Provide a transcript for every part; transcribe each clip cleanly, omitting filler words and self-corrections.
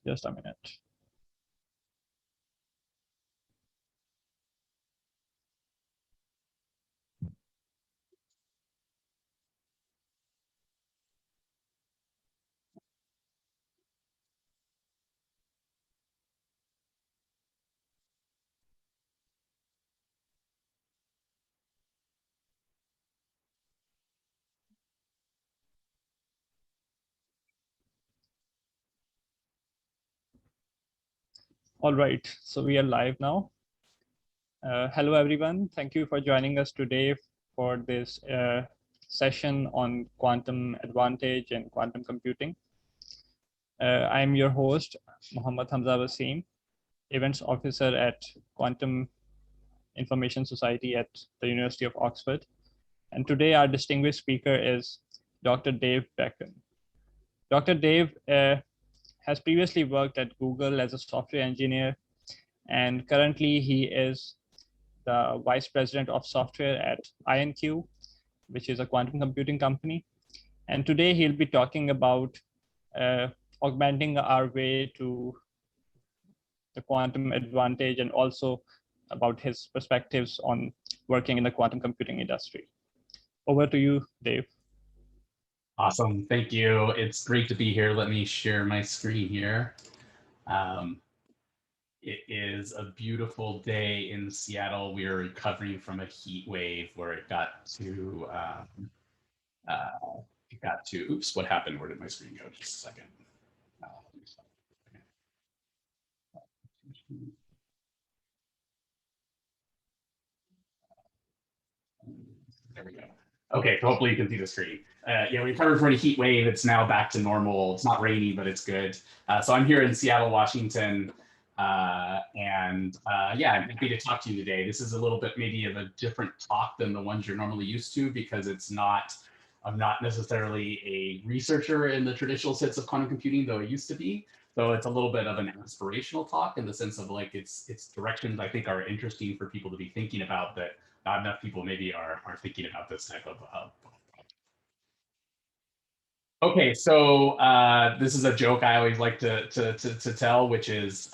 Just a minute. All right, so we are live now. Hello, everyone. Thank you for joining us today for this session on quantum advantage and quantum computing. I'm your host, Mohammad Hamza Wasim, Events Officer at Quantum Information Society at the University of Oxford. And today our distinguished speaker is Dr. Dave Becken. Dr. Dave has previously worked at Google as a software engineer, and currently he is the Vice President of Software at IonQ, which is a quantum computing company. And today he'll be talking about augmenting our way to the quantum advantage, and also about his perspectives on working in the quantum computing industry. Over to you, Dave. Awesome, thank you. It's great to be here. Let me share my screen here. It is a beautiful day in Seattle. We are recovering from a heat wave where it got to, oops, what happened? Where did my screen go? Just a second. There we go. Okay, so hopefully you can see the screen. Yeah, we recovered from a heat wave. It's now back to normal. It's not rainy, but it's good. So I'm here in Seattle, Washington. Yeah, I'm happy to talk to you today. This is a little bit maybe of a different talk than the ones you're normally used to, because I'm not necessarily a researcher in the traditional sense of quantum computing, though I used to be. So it's a little bit of an aspirational talk in the sense of like it's directions I think are interesting for people to be thinking about that not enough people maybe are thinking about this type of. Okay, so this is a joke I always like to tell, which is,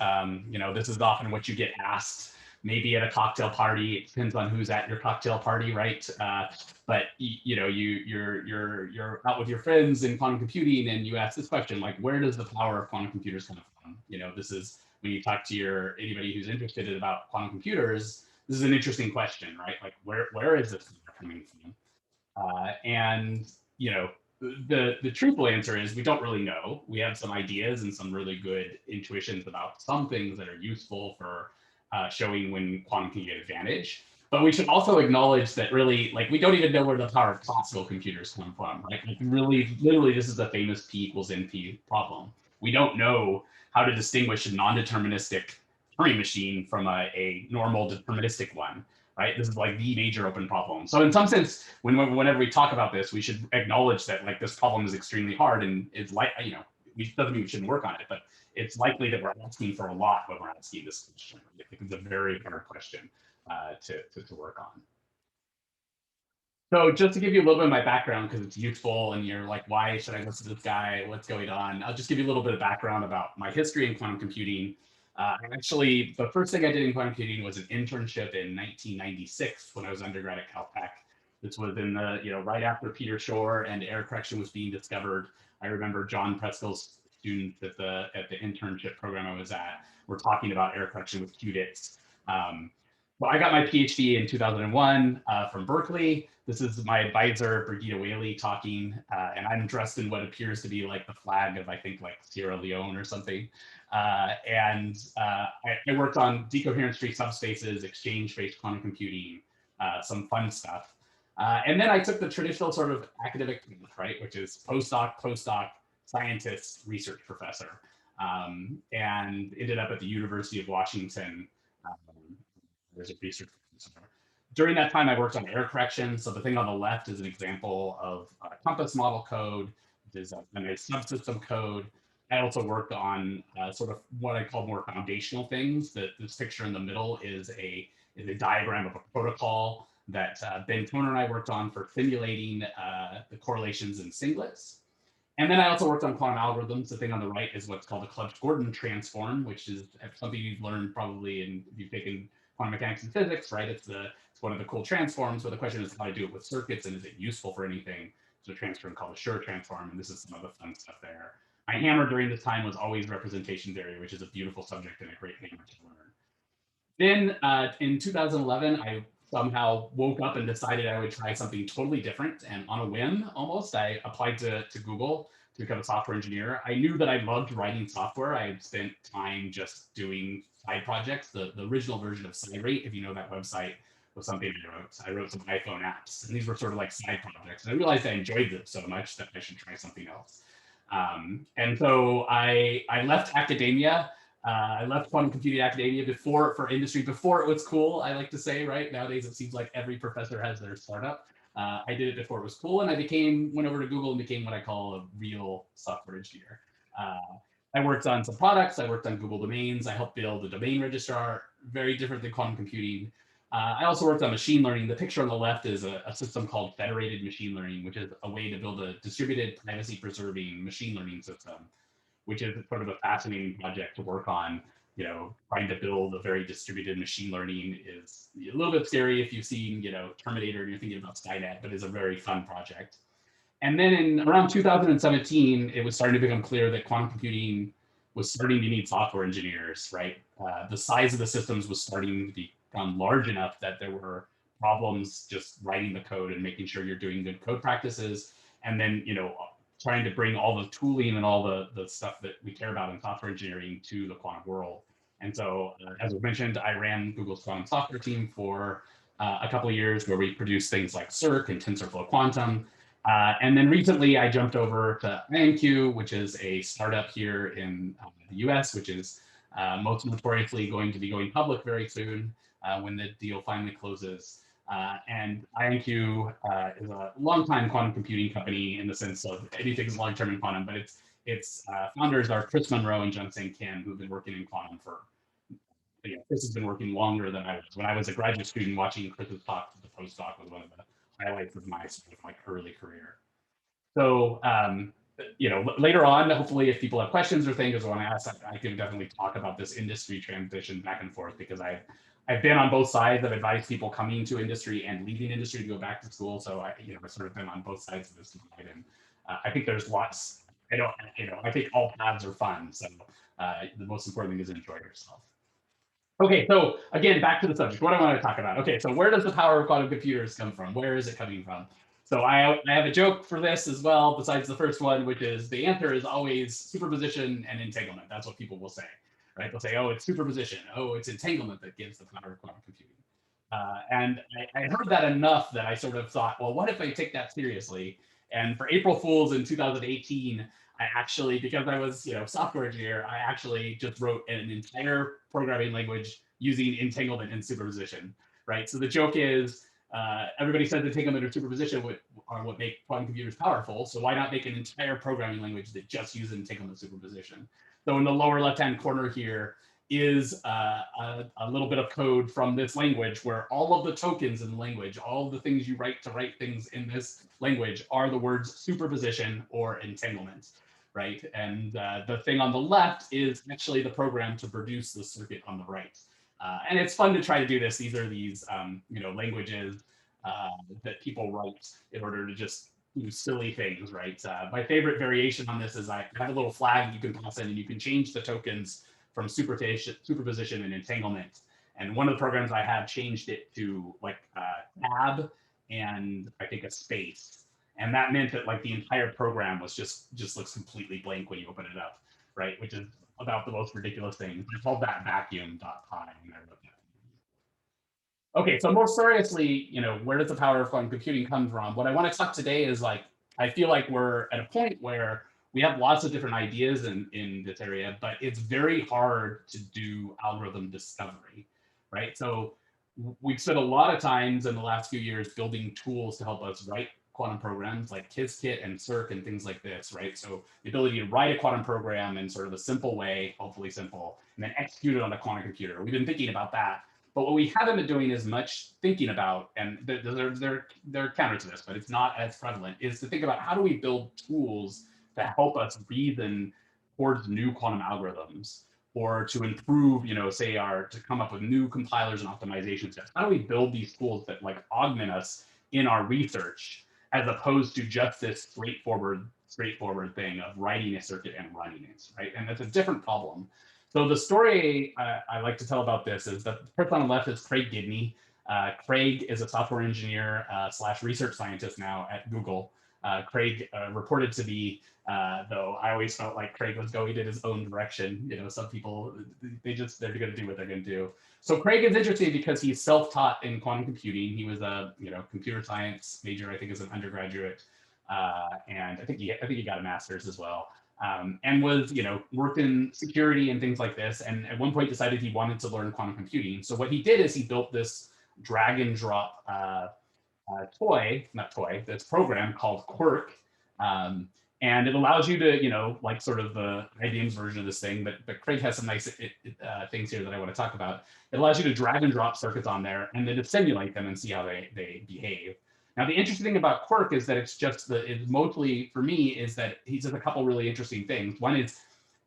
you know, this is often what you get asked, maybe at a cocktail party. It depends on who's at your cocktail party, right? But you know, you're out with your friends in quantum computing, and you ask this question, like, where does the power of quantum computers come from? You know, this is when you talk to anybody who's interested about quantum computers. This is an interesting question, right? Like, where is this coming from? And you know, the truthful answer is we don't really know. We have some ideas and some really good intuitions about some things that are useful for showing when quantum can get advantage. But we should also acknowledge that really, like, we don't even know where the power of classical computers come from, right? Like, really, literally, this is the famous P equals NP problem. We don't know how to distinguish a non-deterministic Turing machine from a normal deterministic one, right? This is like the major open problem. So in some sense, whenever we talk about this, we should acknowledge that like this problem is extremely hard, and it's like, you know, doesn't mean we shouldn't work on it, but it's likely that we're asking for a lot when we're asking this question. I think it's a very hard question to work on. So just to give you a little bit of my background, because it's useful and you're like, why should I listen to this guy? What's going on? I'll just give you a little bit of background about my history in quantum computing. Actually, the first thing I did in quantum computing was an internship in 1996 when I was undergrad at Caltech. This was in the, you know, right after Peter Shor and error correction was being discovered. I remember John Preskill's students at the internship program I was at were talking about error correction with qubits. Well, I got my PhD in 2001 from Berkeley. This is my advisor, Brigitte Whaley, talking, and I'm dressed in what appears to be like the flag of, I think, like Sierra Leone or something. I worked on decoherence tree subspaces, exchange-based quantum computing, some fun stuff. And then I took the traditional sort of academic path, right, which is postdoc, scientist, research professor, and ended up at the University of Washington. There's a research professor. During that time, I worked on error correction. So the thing on the left is an example of compass model code. There's a subsystem code. I also worked on sort of what I call more foundational things. This picture in the middle is a diagram of a protocol that Ben Toner and I worked on for simulating the correlations in singlets. And then I also worked on quantum algorithms. The thing on the right is what's called a Clutch-Gordon transform, which is something you've learned probably if you've taken quantum mechanics and physics, right? It's one of the cool transforms, but the question is how to do it with circuits and is it useful for anything? There's a transform called a Cirque transform, and this is some of the fun stuff there. My hammer during this time was always representation theory, which is a beautiful subject and a great hammer to learn. Then in 2011, I somehow woke up and decided I would try something totally different. And on a whim, almost, I applied to Google to become a software engineer. I knew that I loved writing software. I had spent time just doing side projects. The original version of SideRate, if you know that website, was something I wrote. I wrote some iPhone apps, and these were sort of like side projects. And I realized I enjoyed them so much that I should try something else. And so I left academia. I left quantum computing academia for industry before it was cool. I like to say, right nowadays it seems like every professor has their startup. I did it before it was cool, and I went over to Google and became what I call a real software engineer. I worked on some products. I worked on Google domains. I helped build a domain registrar, very different than quantum computing. I also worked on machine learning. The picture on the left is a system called federated machine learning, which is a way to build a distributed privacy-preserving machine learning system, which is sort of a fascinating project to work on. Trying to build a very distributed machine learning is a little bit scary if you've seen, Terminator and you're thinking about Skynet, but it's a very fun project. And then in around 2017, it was starting to become clear that quantum computing was starting to need software engineers, right? The size of the systems was starting to become large enough that there were problems just writing the code and making sure you're doing good code practices. And then, trying to bring all the tooling and all the stuff that we care about in software engineering to the quantum world. And so, as was mentioned, I ran Google's quantum software team for a couple of years, where we produced things like Cirque and TensorFlow Quantum. And then recently I jumped over to IonQ, which is a startup here in the US, which is most notoriously going to be going public very soon when the deal finally closes. And IonQ is a long-time quantum computing company in the sense of anything's long-term in quantum, but its founders are Chris Monroe and Jungsang Kim, who've been working in quantum for, Chris has been working longer than I was. When I was a graduate student, watching Chris's talk as a postdoc was one of the highlights of my sort of like early career. So, later on, hopefully if people have questions or things or want to ask, I can definitely talk about this industry transition back and forth, because I've been on both sides. I've advised people coming to industry and leaving industry to go back to school. So I've sort of been on both sides of this divide, and I think there's lots. I think all paths are fun. So the most important thing is enjoy yourself. Okay, so again, back to the subject. What I want to talk about. Okay, so where does the power of quantum computers come from? Where is it coming from? So I have a joke for this as well, besides the first one, which is the answer is always superposition and entanglement. That's what people will say, right? They'll say, oh, it's superposition. Oh, it's entanglement that gives the power of quantum computing. And I heard that enough that I sort of thought, well, what if I take that seriously? And for April Fools in 2018, I actually, because I was, software engineer, I actually just wrote an entire programming language using entanglement and superposition, right? So the joke is, everybody says entanglement or superposition are what make quantum computers powerful. So why not make an entire programming language that just uses entanglement and superposition? So in the lower left-hand corner here is a little bit of code from this language, where all of the tokens in the language, all of the things you write to write things in this language are the words superposition or entanglement, right? And the thing on the left is actually the program to produce the circuit on the right. And it's fun to try to do this. These are these languages that people write in order to just do silly things, right? My favorite variation on this is I have a little flag you can pass in, and you can change the tokens from superposition and entanglement. And one of the programs I have changed it to like tab and I think a space. And that meant that like the entire program was just looks completely blank when you open it up, right? Which is about the most ridiculous thing. I called that vacuum.py when I wrote that. Okay, so more seriously, where does the power of quantum computing come from? What I want to talk today is like, I feel like we're at a point where we have lots of different ideas in this area, but it's very hard to do algorithm discovery, right? So we've spent a lot of times in the last few years building tools to help us write quantum programs like Qiskit and Cirque and things like this, right? So the ability to write a quantum program in sort of a simple way, hopefully simple, and then execute it on a quantum computer. We've been thinking about that. But what we haven't been doing as much thinking about, and they're counter to this, but it's not as prevalent, is to think about how do we build tools to help us reason towards new quantum algorithms, or to improve, say to come up with new compilers and optimization steps? How do we build these tools that like augment us in our research, as opposed to just this straightforward thing of writing a circuit and running it, right? And that's a different problem. So the story I like to tell about this is that the person on the left is Craig Gidney. Craig is a software engineer slash research scientist now at Google. Craig reported to be, though I always felt like Craig was going in his own direction. Some people, they're going to do what they're going to do. So Craig is interesting because he's self-taught in quantum computing. He was a computer science major, I think, as an undergraduate, and I think he got a master's as well. And was, worked in security and things like this. And at one point decided he wanted to learn quantum computing. So what he did is he built this drag and drop this program called Quirk. And it allows you to, like sort of the IBM's version of this thing, but Craig has some nice things here that I want to talk about. It allows you to drag and drop circuits on there and then to simulate them and see how they behave. Now, the interesting thing about Quirk is that it's mostly, for me, is that he does a couple really interesting things. One is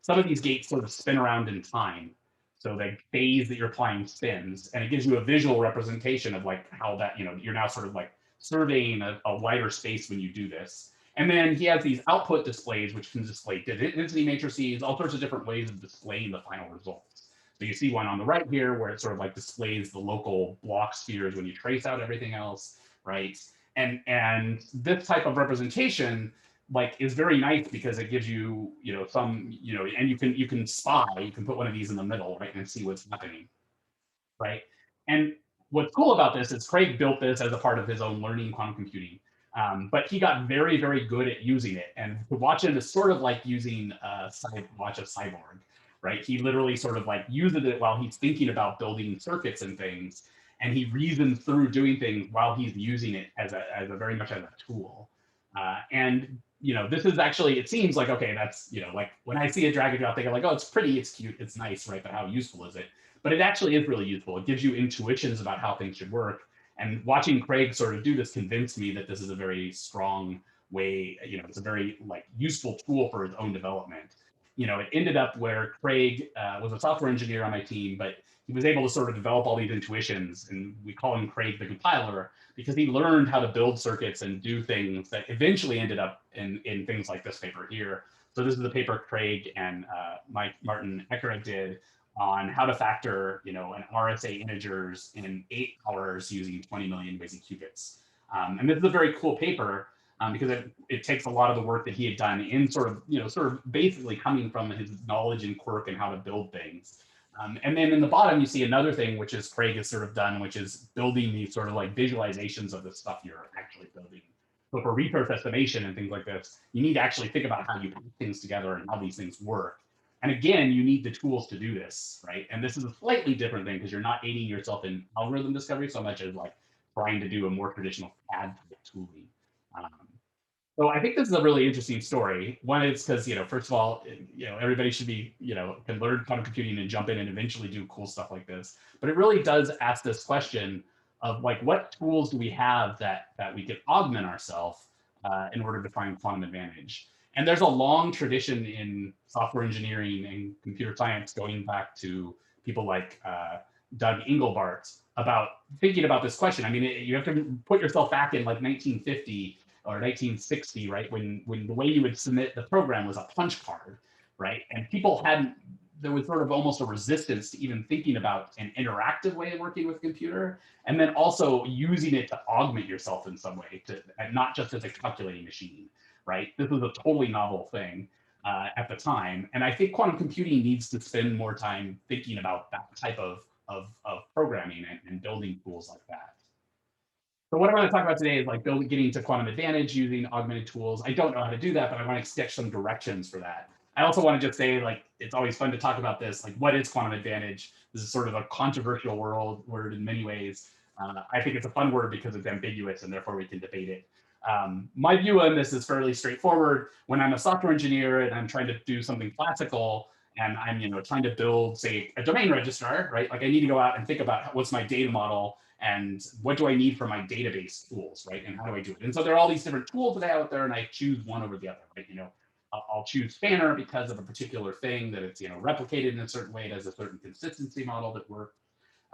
some of these gates sort of spin around in time. So the phase that you're applying spins, and it gives you a visual representation of like how that, you're now sort of like surveying a wider space when you do this. And then he has these output displays, which can display density matrices, all sorts of different ways of displaying the final results. So you see one on the right here where it sort of like displays the local block spheres when you trace out everything else, right? And this type of representation like is very nice because it gives you, some, and you can put one of these in the middle, right, and see what's happening, right? And what's cool about this is Craig built this as a part of his own learning quantum computing. But he got very, very good at using it. And to watch it is sort of like using watch a cyborg, right? He literally sort of like uses it while he's thinking about building circuits and things. And he reasons through doing things while he's using it as a very much as a tool. And this is actually, it seems like, okay, that's, like when I see a drag and drop, they go like, oh, it's pretty, it's cute, it's nice, right? But how useful is it? But it actually is really useful. It gives you intuitions about how things should work. And watching Craig sort of do this convinced me that this is a very strong way, it's a very like useful tool for his own development. It ended up where Craig was a software engineer on my team, but he was able to sort of develop all these intuitions, and we call him Craig the compiler, because he learned how to build circuits and do things that eventually ended up in things like this paper here. So this is the paper Craig and Martin Eckera did on how to factor, an RSA integers in 8 hours using 20 million Wasey qubits. And this is a very cool paper because it takes a lot of the work that he had done in sort of basically coming from his knowledge in Quirk and how to build things. And then in the bottom, you see another thing, which is Craig has sort of done, which is building these sort of like visualizations of the stuff you're actually building. So for resource estimation and things like this, you need to actually think about how you put things together and how these things work. And again, you need the tools to do this, right? And this is a slightly different thing because you're not aiding yourself in algorithm discovery so much as like trying to do a more traditional CAD type tooling. So I think this is a really interesting story. One is because, first of all, everybody should be, can learn quantum computing and jump in and eventually do cool stuff like this. But it really does ask this question of like, what tools do we have that we can augment ourselves in order to find quantum advantage? And there's a long tradition in software engineering and computer science going back to people like Doug Engelbart about thinking about this question. I mean, you have to put yourself back in like 1950 or 1960, right? When the way you would submit the program was a punch card, right? And people there was sort of almost a resistance to even thinking about an interactive way of working with a computer, and then also using it to augment yourself in some way, and not just as a calculating machine, right? This was a totally novel thing at the time. And I think quantum computing needs to spend more time thinking about that type of programming and building tools like that. So what I want to talk about today is like getting to quantum advantage using augmented tools. I don't know how to do that, but I want to sketch some directions for that. I also want to just say, like, it's always fun to talk about this, like, what is quantum advantage? This is sort of a controversial word in many ways. I think it's a fun word because it's ambiguous and therefore we can debate it. My view on this is fairly straightforward. When I'm a software engineer and I'm trying to do something classical and I'm trying to build, say, a domain registrar, right? Like I need to go out and think about what's my data model and what do I need for my database tools, right? And how do I do it? And so there are all these different tools that I have out there and I choose one over the other, right? I'll choose spanner because of a particular thing that it's, replicated in a certain way. It has a certain consistency model that works,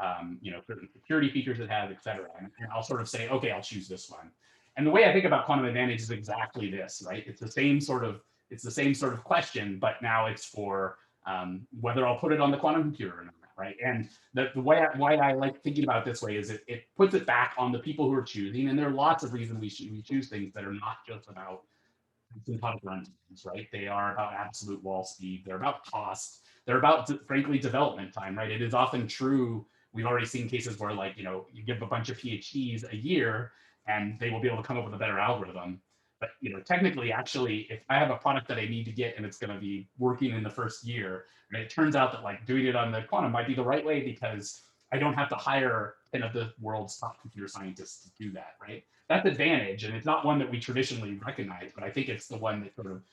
certain security features it has, et cetera. And I'll sort of say, okay, I'll choose this one. And the way I think about quantum advantage is exactly this, right? It's the same sort of question, but now it's for whether I'll put it on the quantum computer or not, right? And the way why I like thinking about it this way is it puts it back on the people who are choosing. And there are lots of reasons we choose things that are not just about asymptotic runtimes, right? They are about absolute wall speed. They're about cost. They're about, frankly, development time, right? It is often true. We've already seen cases where, like, you give a bunch of PhDs a year and they will be able to come up with a better algorithm. But, technically, actually, if I have a product that I need to get and it's going to be working in the first year, and it turns out that, like, doing it on the quantum might be the right way because I don't have to hire 10 of the world's top computer scientists to do that, right? That's advantage, and it's not one that we traditionally recognize, but I think it's the one that sort of,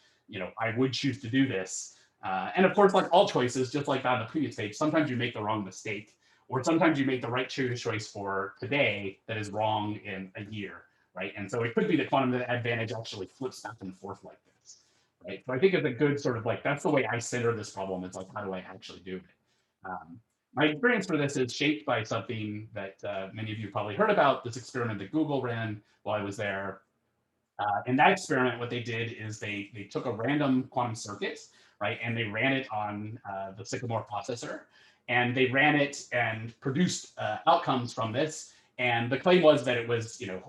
I would choose to do this. And of course, like all choices, just like that in the previous page, sometimes you make the wrong mistake, or sometimes you make the right choice for today that is wrong in a year, right? And so it could be that quantum advantage actually flips back and forth like this, right? So I think it's a good sort of like, that's the way I center this problem. It's like, how do I actually do it? My experience for this is shaped by something that many of you probably heard about, this experiment that Google ran while I was there. In that experiment, what they did is they took a random quantum circuit, right, and they ran it on the Sycamore processor, and they ran it and produced outcomes from this. And the claim was that it was, your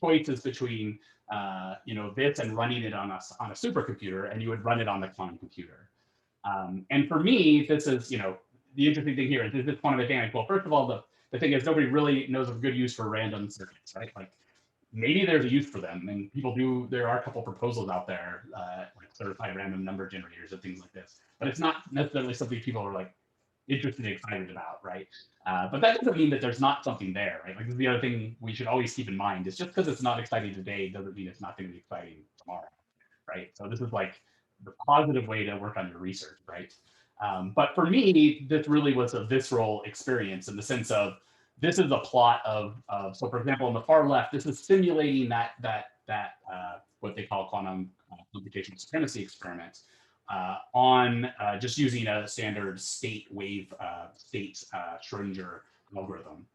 choice is between, this and running it on a supercomputer, and you would run it on the quantum computer. And for me, this is, the interesting thing here is this quantum advantage. Well, first of all, the thing is nobody really knows of good use for random circuits, right? Like maybe there's a use for them, and people do. There are a couple proposals out there, like certified random number generators and things like this. But it's not necessarily something people are like interested and excited about, right? But that doesn't mean that there's not something there, right? Like this is the other thing we should always keep in mind is just because it's not exciting today doesn't mean it's not going to be exciting tomorrow, right? So this is like the positive way to work on your research, right? But for me, this really was a visceral experience in the sense of this is a plot of so for example, on the far left, this is simulating that what they call quantum computational supremacy experiment on just using a standard state wave Schrodinger algorithm.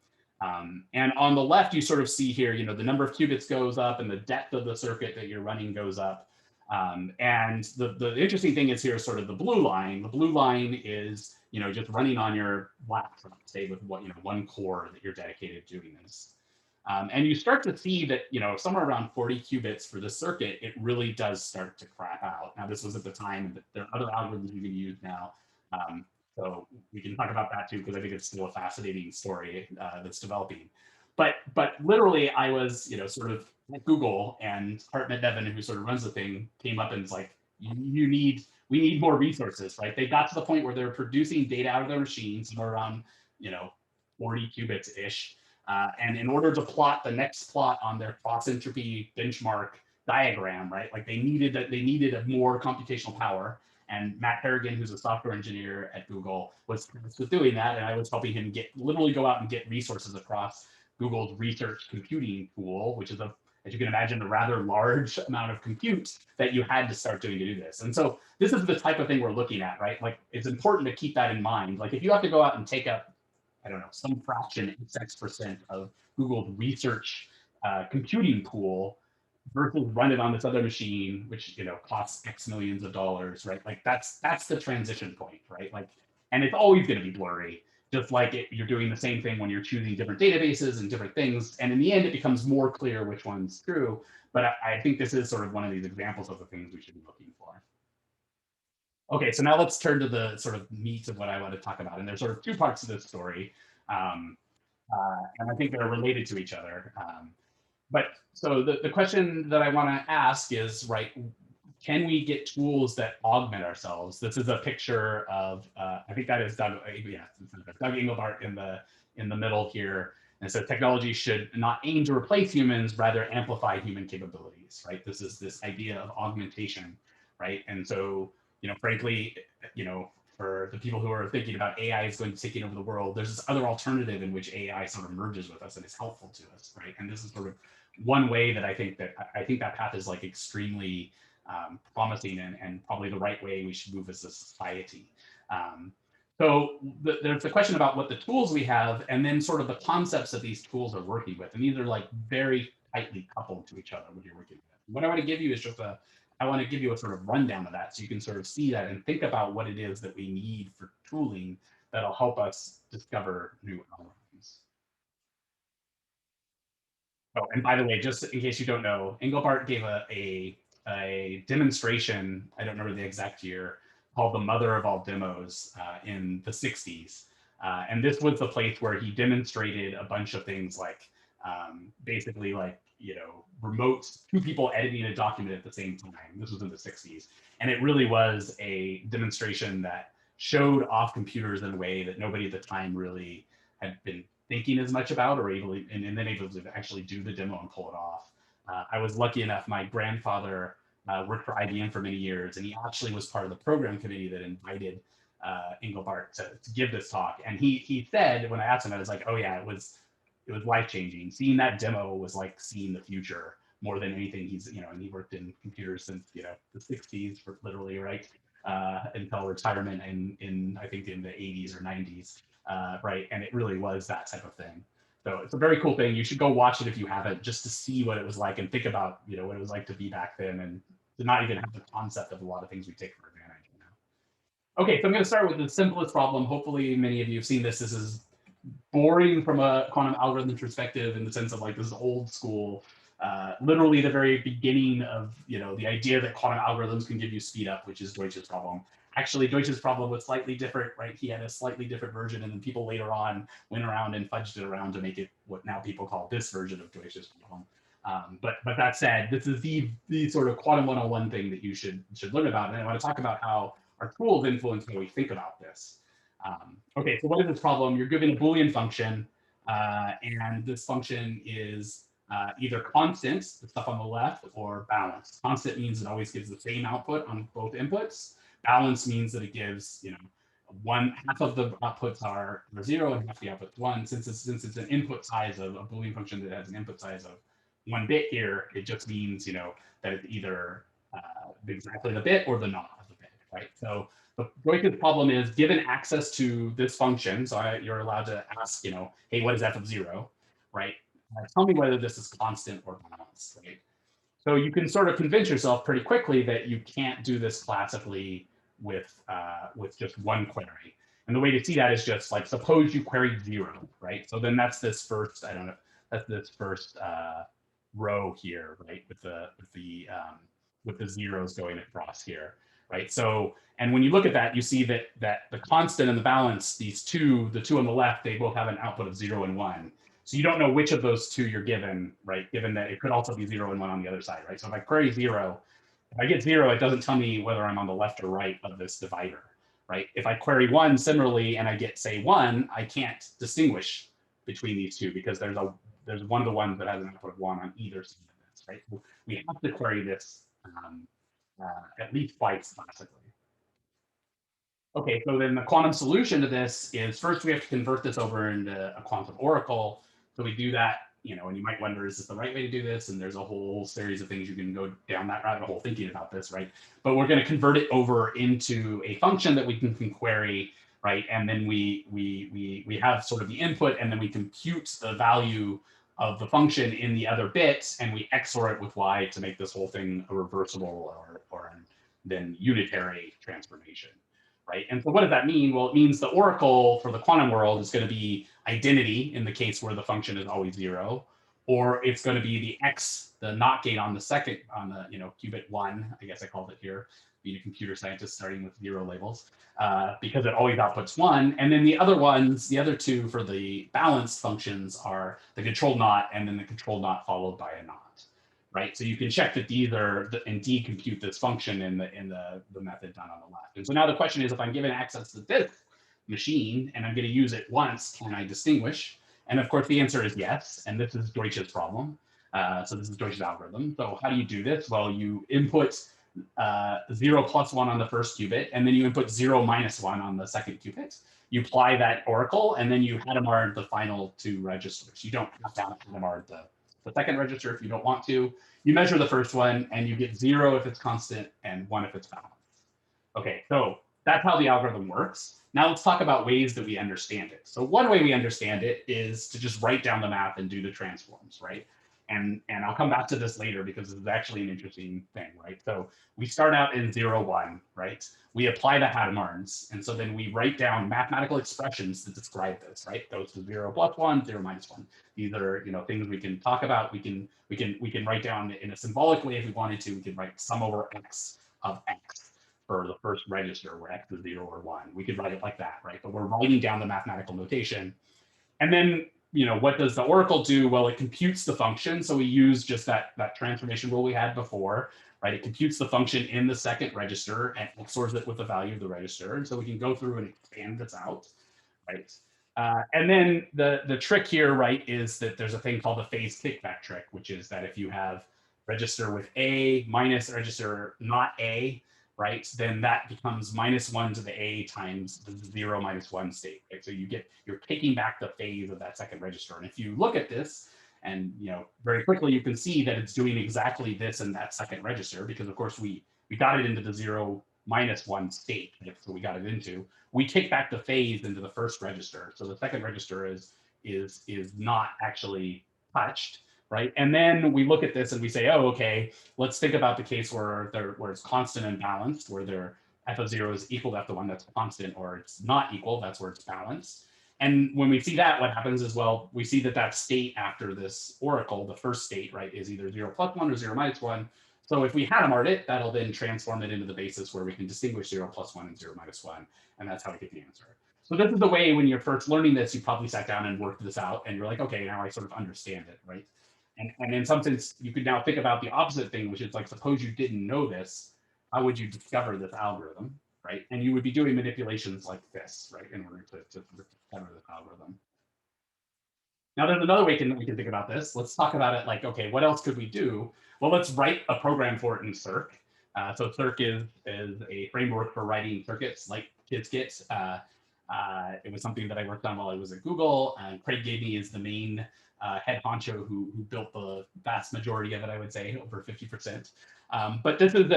And on the left, you sort of see here, the number of qubits goes up and the depth of the circuit that you're running goes up. And the interesting thing is here, sort of the blue line. The blue line is, just running on your laptop, say with what, one core that you're dedicated to doing this. And you start to see that, somewhere around 40 qubits for the circuit, it really does start to crap out. Now, this was at the time, but there are other algorithms you can use now. So we can talk about that too, because I think it's still a fascinating story that's developing. But literally, I was, sort of at Google, and Hartmut Nevin, who sort of runs the thing, came up and was like, we need more resources, right? They got to the point where they're producing data out of their machines, somewhere around, 40 qubits ish. And in order to plot the next plot on their cross entropy benchmark diagram, right? Like they needed a more computational power. And Matt Harrigan, who's a software engineer at Google, was doing that, and I was helping him literally go out and get resources across Google's research computing pool, which is as you can imagine, a rather large amount of compute that you had to start doing to do this. And so this is the type of thing we're looking at, right? Like it's important to keep that in mind. Like if you have to go out and take up, I don't know, some fraction, X% of Google's research computing pool versus run it on this other machine, which costs X millions of dollars, right? Like that's the transition point, right? Like, and it's always going to be blurry. Just like you're doing the same thing when you're choosing different databases and different things, and in the end, it becomes more clear which one's true. But I think this is sort of one of these examples of the things we should be looking for. Okay, so now let's turn to the sort of meat of what I want to talk about, and there's sort of two parts of this story, and I think they're related to each other. But so the question that I want to ask is, right, can we get tools that augment ourselves? This is a picture of, I think that is Doug Engelbart in the middle here. And so technology should not aim to replace humans, rather amplify human capabilities, right? This is this idea of augmentation, right? And so, frankly, for the people who are thinking about AI is going to take over the world, there's this other alternative in which AI sort of merges with us and is helpful to us, right? And this is sort of one way that I think that path is like extremely promising and probably the right way we should move as a society. So there's the question about what the tools we have, and then sort of the concepts that these tools are working with. And these are like very tightly coupled to each other when you're working with it. What I want to give you is just I want to give you a sort of rundown of that so you can sort of see that and think about what it is that we need for tooling that'll help us discover new algorithms. Oh, and by the way, just in case you don't know, Engelbart gave a demonstration, I don't remember the exact year, called the Mother of All Demos in the 60s. And this was the place where he demonstrated a bunch of things like basically like, remote, two people editing a document at the same time. This was in the 60s. And it really was a demonstration that showed off computers in a way that nobody at the time really had been thinking as much about or able to, and then able to actually do the demo and pull it off. I was lucky enough, my grandfather worked for IBM for many years, and he actually was part of the program committee that invited Engelbart to give this talk. And he said, when I asked him, I was like, oh yeah, it was life-changing. Seeing that demo was like seeing the future more than anything. He's, and he worked in computers since, the 60s, for literally, right? Until retirement in I think in the 80s or 90s, right? And it really was that type of thing. So it's a very cool thing. You should go watch it if you haven't, just to see what it was like and think about, what it was like to be back then and to not even have the concept of a lot of things we take for granted. Okay, so I'm going to start with the simplest problem. Hopefully many of you have seen this. This is boring from a quantum algorithm perspective in the sense of like this is old school, literally the very beginning of the idea that quantum algorithms can give you speed up, which is Deutsch's problem. Actually, Deutsch's problem was slightly different, right? He had a slightly different version, and then people later on went around and fudged it around to make it what now people call this version of Deutsch's problem. But that said, this is the sort of quantum 101 thing that you should learn about, and I want to talk about how our tools influence how we think about this. Okay, so what is this problem? You're given a Boolean function, and this function is either constant, the stuff on the left, or balanced. Constant means it always gives the same output on both inputs. Balanced means that it gives, half of the outputs are 0 and half the outputs 1. Since it's an input size of a Boolean function that has an input size of 1 bit here, it just means, that it's either exactly the bit or the not of the bit, right? So the Deutsch's problem is given access to this function, so you're allowed to ask, hey, what is f of 0, right? Tell me whether this is constant or balanced, right? So you can sort of convince yourself pretty quickly that you can't do this classically with just one query. And the way to see that is just like, suppose you queried 0, right? So then that's this first, I don't know, that's this first row here, right? With the zeros going across here, right? So, and when you look at that, you see that the constant and the balance, the two on the left, they both have an output of 0 and 1. So you don't know which of those two you're given, right? Given that it could also be 0 and 1 on the other side, right? So if I query 0, if I get 0, it doesn't tell me whether I'm on the left or right of this divider, right? If I query 1 similarly and I get, say, 1, I can't distinguish between these two because there's one of the ones that has an output of 1 on either side of this, right? So we have to query this at least twice classically. Okay, so then the quantum solution to this is first we have to convert this over into a quantum oracle. So we do that, and you might wonder, is this the right way to do this? And there's a whole series of things you can go down that rabbit hole thinking about this, right? But we're going to convert it over into a function that we can query, right? And then we have sort of the input, and then we compute the value of the function in the other bit, and we XOR it with y to make this whole thing a reversible or then unitary transformation. Right. And so what does that mean? Well, it means the oracle for the quantum world is going to be identity in the case where the function is always 0, or it's going to be the X, the NOT gate on the second, on the, qubit 1, I guess I called it here, being a computer scientist starting with 0 labels, because it always outputs 1. And then the other two for the balanced functions are the controlled NOT and then the controlled NOT followed by a NOT. Right, so you can check that these are indeed compute this function in the method done on the left. And so now the question is, if I'm given access to this machine and I'm going to use it once, can I distinguish? And of course, the answer is yes. And this is Deutsch's problem. So this is Deutsch's algorithm. So how do you do this? Well, you input 0 plus 1 on the first qubit, and then you input 0 minus 1 on the second qubit. You apply that oracle, and then you Hadamard the final two registers. You don't have to Hadamard the second register if you don't want to. You measure the first one and you get 0 if it's constant and 1 if it's balanced. Okay, so that's how the algorithm works. Now let's talk about ways that we understand it. So one way we understand it is to just write down the math and do the transforms, right? And I'll come back to this later because this is actually an interesting thing, right? So we start out in 0, 1, right? We apply the Hadamard's, and so then we write down mathematical expressions that describe this, right? Goes to 0 plus 1, 0 minus 1. These are, you know, things we can talk about. We can write down in a symbolic way if we wanted to. We could write sum over x of x for the first register where x is 0 or 1. We could write it like that, right? But we're writing down the mathematical notation. And then, you know, what does the oracle do? Well, it computes the function. So we use just that transformation rule we had before, right? It computes the function in the second register and it stores it with the value of the register. And so we can go through and expand this out, right? And then the trick here, right, is that there's a thing called the phase kickback trick, which is that if you have register with A minus register not A, right, then that becomes -1 to the A times the 0 minus 1 state, right? So you're taking back the phase of that second register. And if you look at this, and you know, very quickly you can see that it's doing exactly this in that second register, because of course we got it into the 0 minus 1 state, so we got it into. We kick back the phase into the first register. So the second register is not actually touched, right? And then we look at this and we say, oh, okay, let's think about the case where it's constant and balanced, where f of 0 is equal to f of 1, that's constant, or it's not equal, that's where it's balanced. And when we see that, what happens is, well, we see that state after this oracle, the first state, right, is either 0 plus 1 or 0 minus 1. So if we Hadamard it, that'll then transform it into the basis where we can distinguish 0 plus 1 and 0 minus 1. And that's how we get the answer. So this is the way when you're first learning this, you probably sat down and worked this out and you're like, okay, now I sort of understand it, right? And in some sense, you could now think about the opposite thing, which is like, suppose you didn't know this, how would you discover this algorithm, right? And you would be doing manipulations like this, right, in order to discover this algorithm. Now, there's another way we can think about this. Let's talk about it like, okay, what else could we do? Well, let's write a program for it in Cirque. So Cirque is a framework for writing circuits like kids get. It was something that I worked on while I was at Google. Craig gave me as the main head honcho who built the vast majority of it, I would say, over 50%. But this is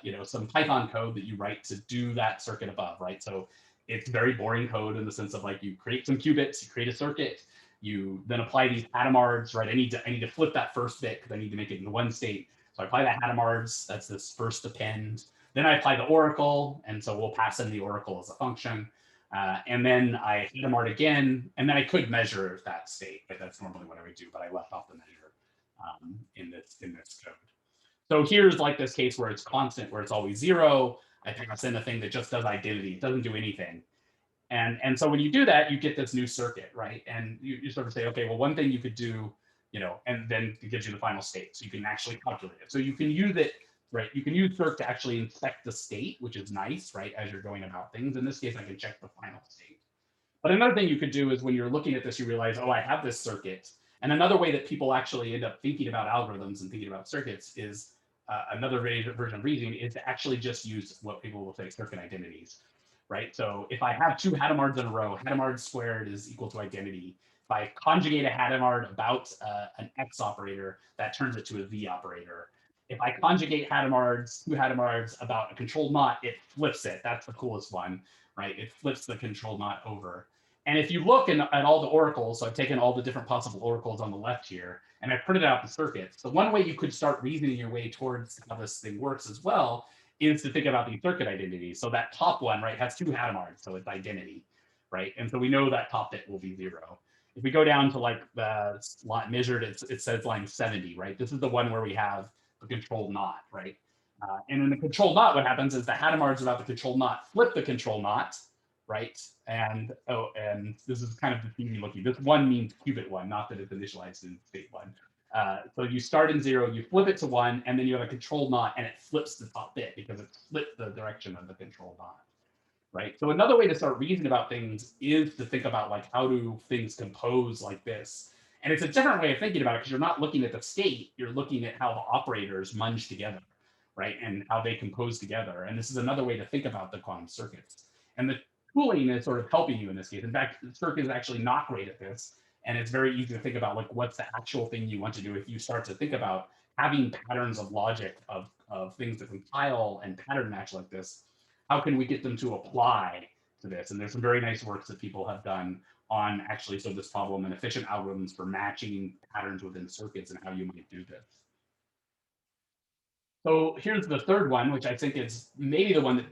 you know, some Python code that you write to do that circuit above, right? So it's very boring code in the sense of like you create some qubits, you create a circuit, you then apply these Hadamards, right? I need to flip that first bit because I need to make it into one state. So I apply the Hadamards, that's this first append. Then I apply the oracle, and so we'll pass in the oracle as a function. And then I Hadamard again, and then I could measure that state, but that's normally what I would do, but I left off the measure in this code. So here's like this case where it's constant, where it's always 0. I pass in a thing that just does identity. It doesn't do anything. And so when you do that, you get this new circuit, right? And you sort of say, okay, well, one thing you could do, you know, and then it gives you the final state. So you can actually calculate it. So you can use it, right? You can use Cirque to actually inspect the state, which is nice, right? As you're going about things. In this case, I can check the final state. But another thing you could do is when you're looking at this, you realize, oh, I have this circuit. And another way that people actually end up thinking about algorithms and thinking about circuits is another version of reasoning is to actually just use what people will say circuit identities, right? So if I have two Hadamards in a row, Hadamard squared is equal to identity. If I conjugate a Hadamard about an X operator, that turns it to a Z operator. If I conjugate Hadamards, two Hadamards about a controlled knot, it flips it. That's the coolest one, right? It flips the controlled knot over. And if you look at all the oracles, so I've taken all the different possible oracles on the left here, and I printed out the circuits. So one way you could start reasoning your way towards how this thing works as well is to think about the circuit identities. So that top one, right, has two Hadamards, so it's identity, right? And so we know that top bit will be 0. If we go down to like the lot measured, it says line 70, right? This is the one where we have the controlled knot, right? And in the controlled knot, what happens is the Hadamards about the controlled knot flip the control knot, right? And this is kind of the theme looking. This 1 means qubit 1, not that it's initialized in state 1. So you start in 0, you flip it to 1, and then you have a control knot, and it flips the top bit because it flipped the direction of the control knot, right? So another way to start reasoning about things is to think about like how do things compose like this. And it's a different way of thinking about it because you're not looking at the state, you're looking at how the operators munge together, right? And how they compose together. And this is another way to think about the quantum circuits. And the tooling is sort of helping you in this case. In fact, Cirque is actually not great at this. And it's very easy to think about like what's the actual thing you want to do if you start to think about having patterns of logic of things that compile and pattern match like this. How can we get them to apply to this? And there's some very nice works that people have done on actually solve this problem and efficient algorithms for matching patterns within circuits and how you might do this. So here's the third one, which I think is maybe the one that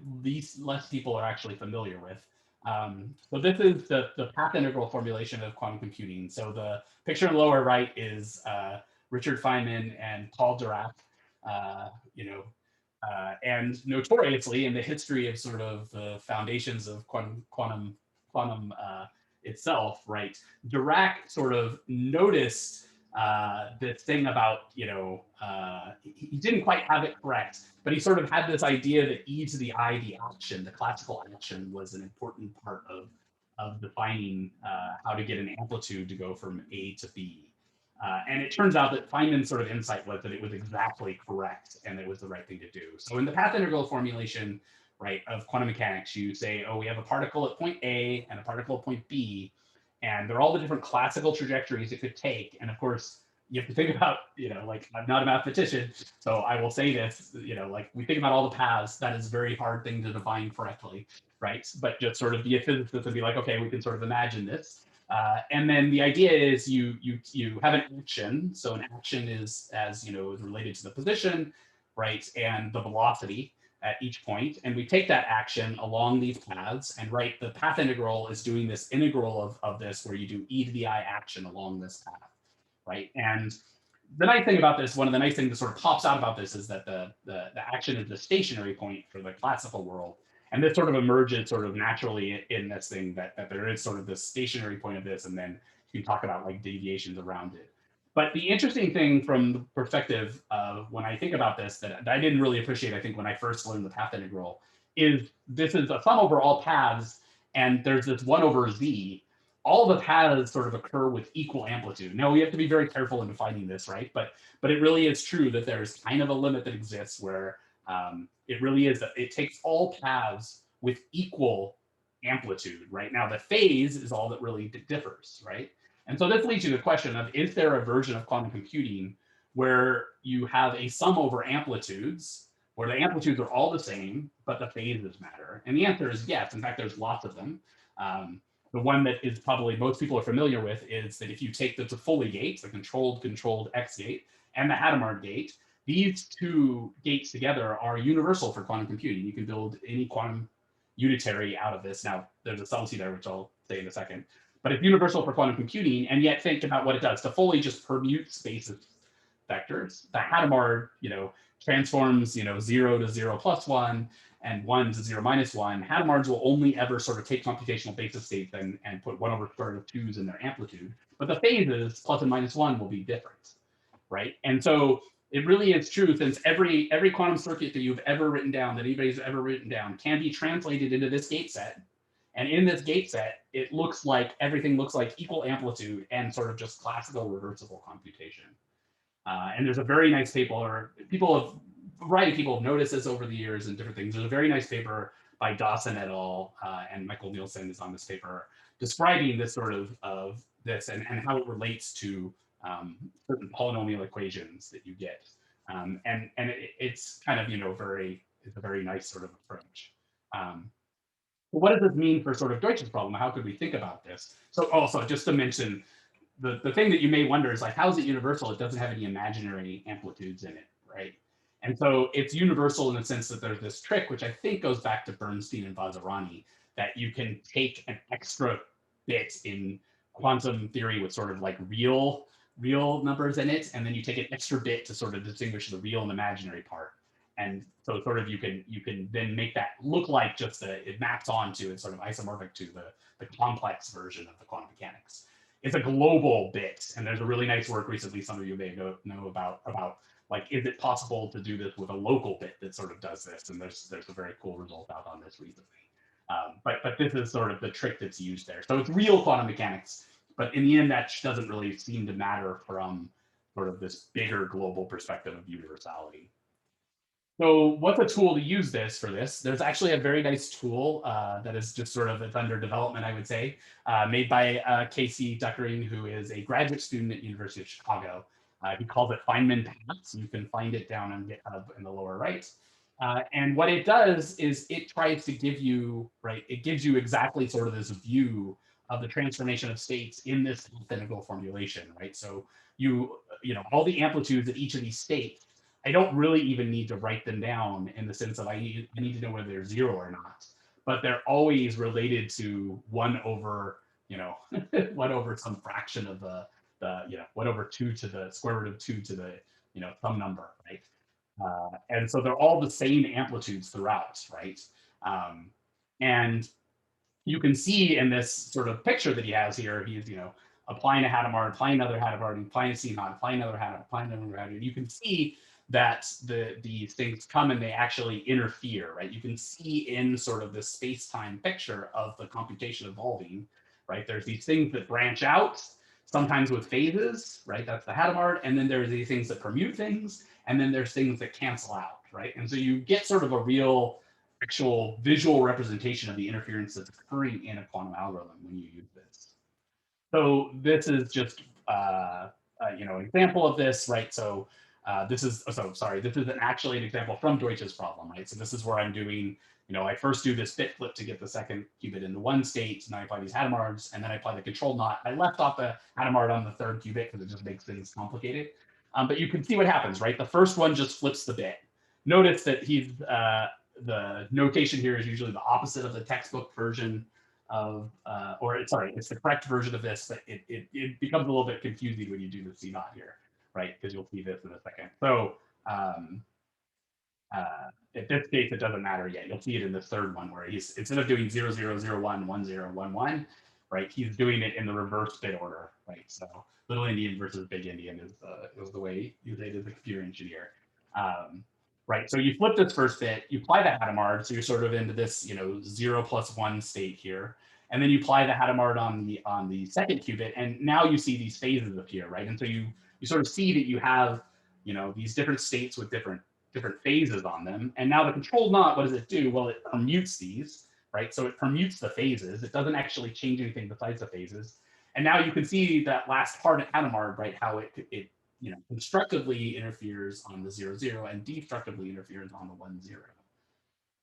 less people are actually familiar with. So this is the path integral formulation of quantum computing. So the picture in the lower right is Richard Feynman and Paul Dirac, and notoriously in the history of sort of the foundations of quantum itself, right? Dirac sort of noticed this thing about, he didn't quite have it correct, but he sort of had this idea that e to the I, the action, the classical action, was an important part of defining how to get an amplitude to go from A to B. And it turns out that Feynman's sort of insight was that it was exactly correct and it was the right thing to do. So in the path integral formulation, right, of quantum mechanics, you say, oh, we have a particle at point A and a particle at point B, and they're all the different classical trajectories it could take. And of course, you have to think about, like I'm not a mathematician, so I will say this, like we think about all the paths, that is a very hard thing to define correctly, right? But just sort of be a physicist and be like, okay, we can sort of imagine this. And then the idea is you have an action. So an action is, as is related to the position, right, and the velocity at each point. And we take that action along these paths, and right, the path integral is doing this integral of this where you do e to the I action along this path, right? And the nice thing about this, one of the nice things that sort of pops out about this is that the action is the stationary point for the classical world. And this sort of emerges sort of naturally in this thing that there is sort of this stationary point of this, and then you can talk about like deviations around it. But the interesting thing from the perspective of when I think about this that I didn't really appreciate, I think, when I first learned the path integral, is this is a sum over all paths, and there's this 1 over z. All the paths sort of occur with equal amplitude. Now, we have to be very careful in defining this, right? But it really is true that there's kind of a limit that exists where it really is that it takes all paths with equal amplitude, right? Now, the phase is all that really differs, right? And so this leads you to the question of, is there a version of quantum computing where you have a sum over amplitudes, where the amplitudes are all the same, but the phases matter? And the answer is yes. In fact, there's lots of them. The one that is probably most people are familiar with is that if you take the Toffoli gate, the controlled X gate, and the Hadamard gate, these two gates together are universal for quantum computing. You can build any quantum unitary out of this. Now, there's a subtlety there, which I'll say in a second. But it's universal for quantum computing, and yet think about what it does. Toffoli just permutes spaces vectors. The Hadamard, transforms, 0 to 0 plus 1 and 1 to 0 minus 1. Hadamards will only ever sort of take computational basis states and put 1 over square root of 2's in their amplitude. But the phases, plus and minus 1, will be different, right? And so it really is true, since every quantum circuit that you've ever written down, that anybody's ever written down, can be translated into this gate set. And in this gate set, it looks like everything looks like equal amplitude and sort of just classical reversible computation. And there's a very nice paper, a variety of people have noticed this over the years and different things. There's a very nice paper by Dawson et al. And Michael Nielsen is on this paper describing this sort of this and how it relates to certain polynomial equations that you get. And it's kind of, it's a very nice sort of approach. What does this mean for sort of Deutsch's problem? How could we think about this? So also, just to mention, the thing that you may wonder is like, how is it universal? It doesn't have any imaginary amplitudes in it, right? And so it's universal in the sense that there's this trick, which I think goes back to Bernstein and Vazirani, that you can take an extra bit in quantum theory with sort of like real numbers in it, and then you take an extra bit to sort of distinguish the real and imaginary part. And so sort of you can then make that look like just it maps onto, it's sort of isomorphic to the complex version of the quantum mechanics. It's a global bit, and there's a really nice work recently, some of you may know about like, is it possible to do this with a local bit that sort of does this? And there's a very cool result out on this recently. But this is sort of the trick that's used there. So it's real quantum mechanics, but in the end, that doesn't really seem to matter from sort of this bigger global perspective of universality. So what's a tool to use this for this? There's actually a very nice tool that is just sort of, it's under development, I would say, made by Casey Duckering, who is a graduate student at University of Chicago. He calls it Fineman Paths. You can find it down on GitHub in the lower right. And what it does is it tries to give you, right, it gives you exactly sort of this view of the transformation of states in this identical formulation, right? So you know, all the amplitudes at each of these states, I don't really even need to write them down in the sense of I need to know whether they're 0 or not, but they're always related to 1 over, you know, 1 over some fraction of the you know, 1 over 2 to the square root of 2 to the, you know, some number, right? And so they're all the same amplitudes throughout, right? And you can see in this sort of picture that he has here, he's, you know, applying a Hadamard, applying another Hadamard, applying a CMOD, applying another Hadamard, applying another Hadamard. You can see that these things come and they actually interfere, right? You can see in sort of this space-time picture of the computation evolving, right? There's these things that branch out, sometimes with phases, right? That's the Hadamard. And then there's these things that permute things, and then there's things that cancel out, right? And so you get sort of a real actual visual representation of the interference that's occurring in a quantum algorithm when you use this. So this is just you know, an example of this, right? So this is, this is actually an example from Deutsch's problem, right? So this is where I'm doing, you know, I first do this bit flip to get the second qubit into one state, and then I apply these Hadamards, and then I apply the control knot. I left off the Hadamard on the third qubit because it just makes things complicated. But you can see what happens, right? The first one just flips the bit. Notice that he's the notation here is usually the opposite of the textbook version of, it's the correct version of this, but it becomes a little bit confusing when you do the C naught here, right? Because you'll see this in a second. So in this case, it doesn't matter yet. You'll see it in the third one where he's, instead of doing 0001, 1011, right, he's doing it in the reverse bit order, right? So little Indian versus big Indian is the way you say it as a computer engineer. Right, so you flip this first bit, you apply the Hadamard, so you're sort of into this, you know, 0 plus 1 state here, and then you apply the Hadamard on the second qubit, and now you see these phases appear, right? And so you sort of see that you have, you know, these different states with different phases on them, and now the control knot, what does it do? Well, it permutes these, right? So it permutes the phases. It doesn't actually change anything besides the phases, and now you can see that last part of Hadamard, right? How it you know, constructively interferes on the 0, 0 and destructively interferes on the 1, 0,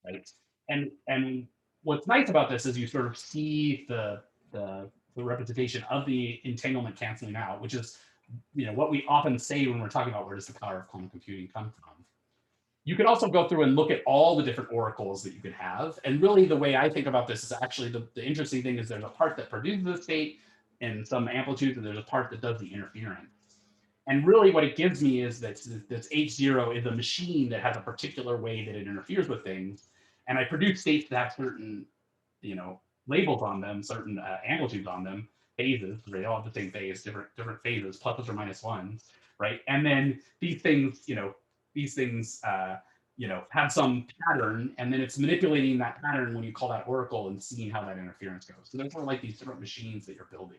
right? And what's nice about this is you sort of see the representation of the entanglement canceling out, which is, you know, what we often say when we're talking about where does the power of quantum computing come from. You can also go through and look at all the different oracles that you could have. And really the way I think about this is actually the interesting thing is there's a part that produces the state in some amplitudes, and there's a part that does the interference. And really what it gives me is that this H0 is a machine that has a particular way that it interferes with things. And I produce states that have certain, you know, labels on them, certain amplitudes on them, phases, they all have the same phase, different phases, pluses or minus ones, right? And then these things, you know, you know, have some pattern, and then it's manipulating that pattern when you call that oracle and seeing how that interference goes. So there's sort of like these different machines that you're building.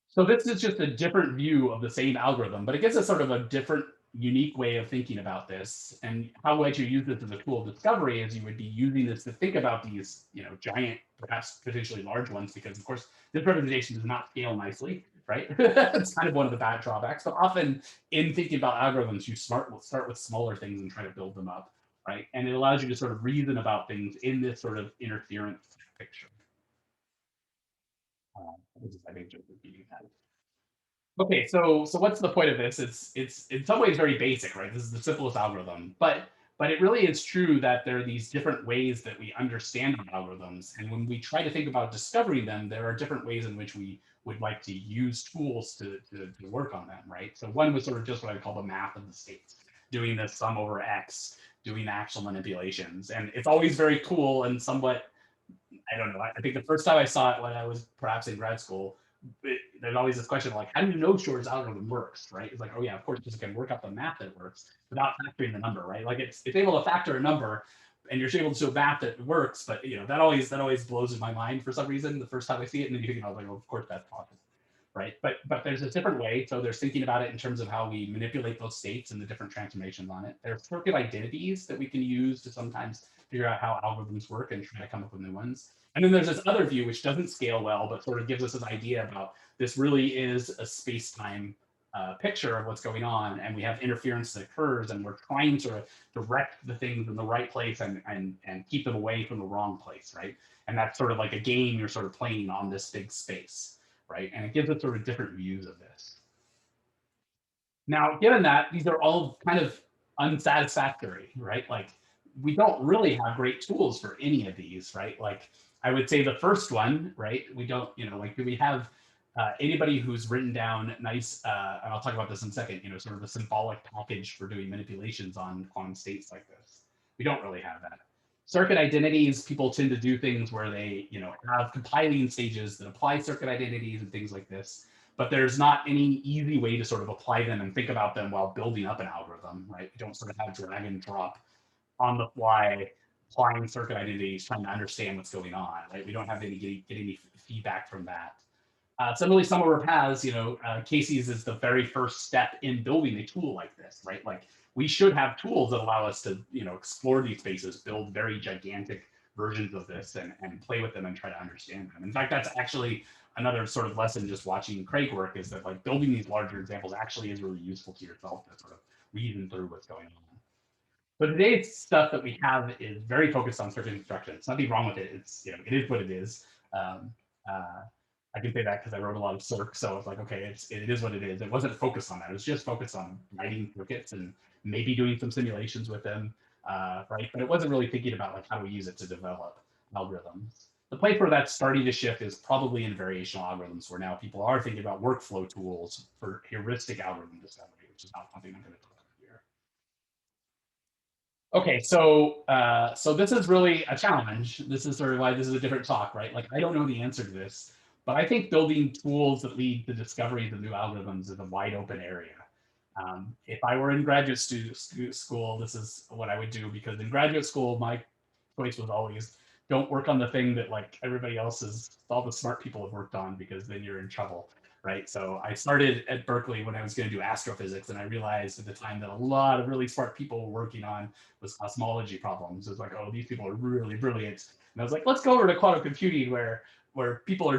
So this is just a different view of the same algorithm, but it gives us sort of a different, unique way of thinking about this. And how would you use this as a tool of discovery is you would be using this to think about these, you know, giant, perhaps potentially large ones, because of course, this representation does not scale nicely, right? It's kind of one of the bad drawbacks. But often in thinking about algorithms, you start with smaller things and try to build them up, right? And it allows you to sort of reason about things in this sort of interference picture. I think just repeating that. Okay, so what's the point of this? It's in some ways very basic, right? This is the simplest algorithm, but it really is true that there are these different ways that we understand algorithms, and when we try to think about discovering them, there are different ways in which we would like to use tools to work on them, right? So one was sort of just what I call the math of the states, doing the sum over X, doing actual manipulations, and it's always very cool and somewhat, I don't know. I think the first time I saw it when I was perhaps in grad school, there's always this question like, how do you know Shor's algorithm works, right? It's like, oh yeah, of course, you can work out the math that works without factoring the number, right? Like it's able to factor a number, and you're able to show math that works, but you know that always blows in my mind for some reason the first time I see it, and then you think, I was like, well, of course that's possible, right? But there's a different way. So there's thinking about it in terms of how we manipulate those states and the different transformations on it. There's circuit identities that we can use to sometimes figure out how algorithms work and try to come up with new ones. And then there's this other view, which doesn't scale well, but sort of gives us this idea about this really is a space-time picture of what's going on, and we have interference that occurs, and we're trying to direct the things in the right place and keep them away from the wrong place, right? And that's sort of like a game you're sort of playing on this big space, right? And it gives us sort of different views of this. Now, given that, these are all kind of unsatisfactory, right? Like, we don't really have great tools for any of these, right? Like, I would say the first one, right? We don't, like, do we have anybody who's written down nice, and I'll talk about this in a second, sort of a symbolic package for doing manipulations on quantum states like this? We don't really have that. Circuit identities, people tend to do things where they, have compiling stages that apply circuit identities and things like this, but there's not any easy way to sort of apply them and think about them while building up an algorithm, right? We don't sort of have drag and drop on the fly applying circuit identities, trying to understand what's going on, right? We don't have any get any feedback from that. Similarly, some of our paths, Casey's is the very first step in building a tool like this, right? Like, we should have tools that allow us to, explore these spaces, build very gigantic versions of this and play with them and try to understand them. In fact, that's actually another sort of lesson just watching Craig work, is that like building these larger examples actually is really useful to yourself to sort of reason through what's going on. But today's stuff that we have is very focused on circuit construction. There's nothing wrong with it. It's, it is what it is. I can say that because I wrote a lot of Cirque, so it's like, okay, it is what it is. It wasn't focused on that. It was just focused on writing circuits and maybe doing some simulations with them, right? But it wasn't really thinking about like how do we use it to develop algorithms. The place where that's starting to shift is probably in variational algorithms, where now people are thinking about workflow tools for heuristic algorithm discovery, which is not something I'm going to talk about here. Okay, so this is really a challenge. This is sort of why this is a different talk, right? Like, I don't know the answer to this, but I think building tools that lead to discoveries of new algorithms is a wide open area. If I were in graduate school, this is what I would do, because in graduate school, my choice was always don't work on the thing that like everybody else is, all the smart people have worked on, because then you're in trouble, right? So I started at Berkeley when I was going to do astrophysics, and I realized at the time that a lot of really smart people were working on was cosmology problems. It was like, oh, these people are really brilliant. And I was like, let's go over to quantum computing, where people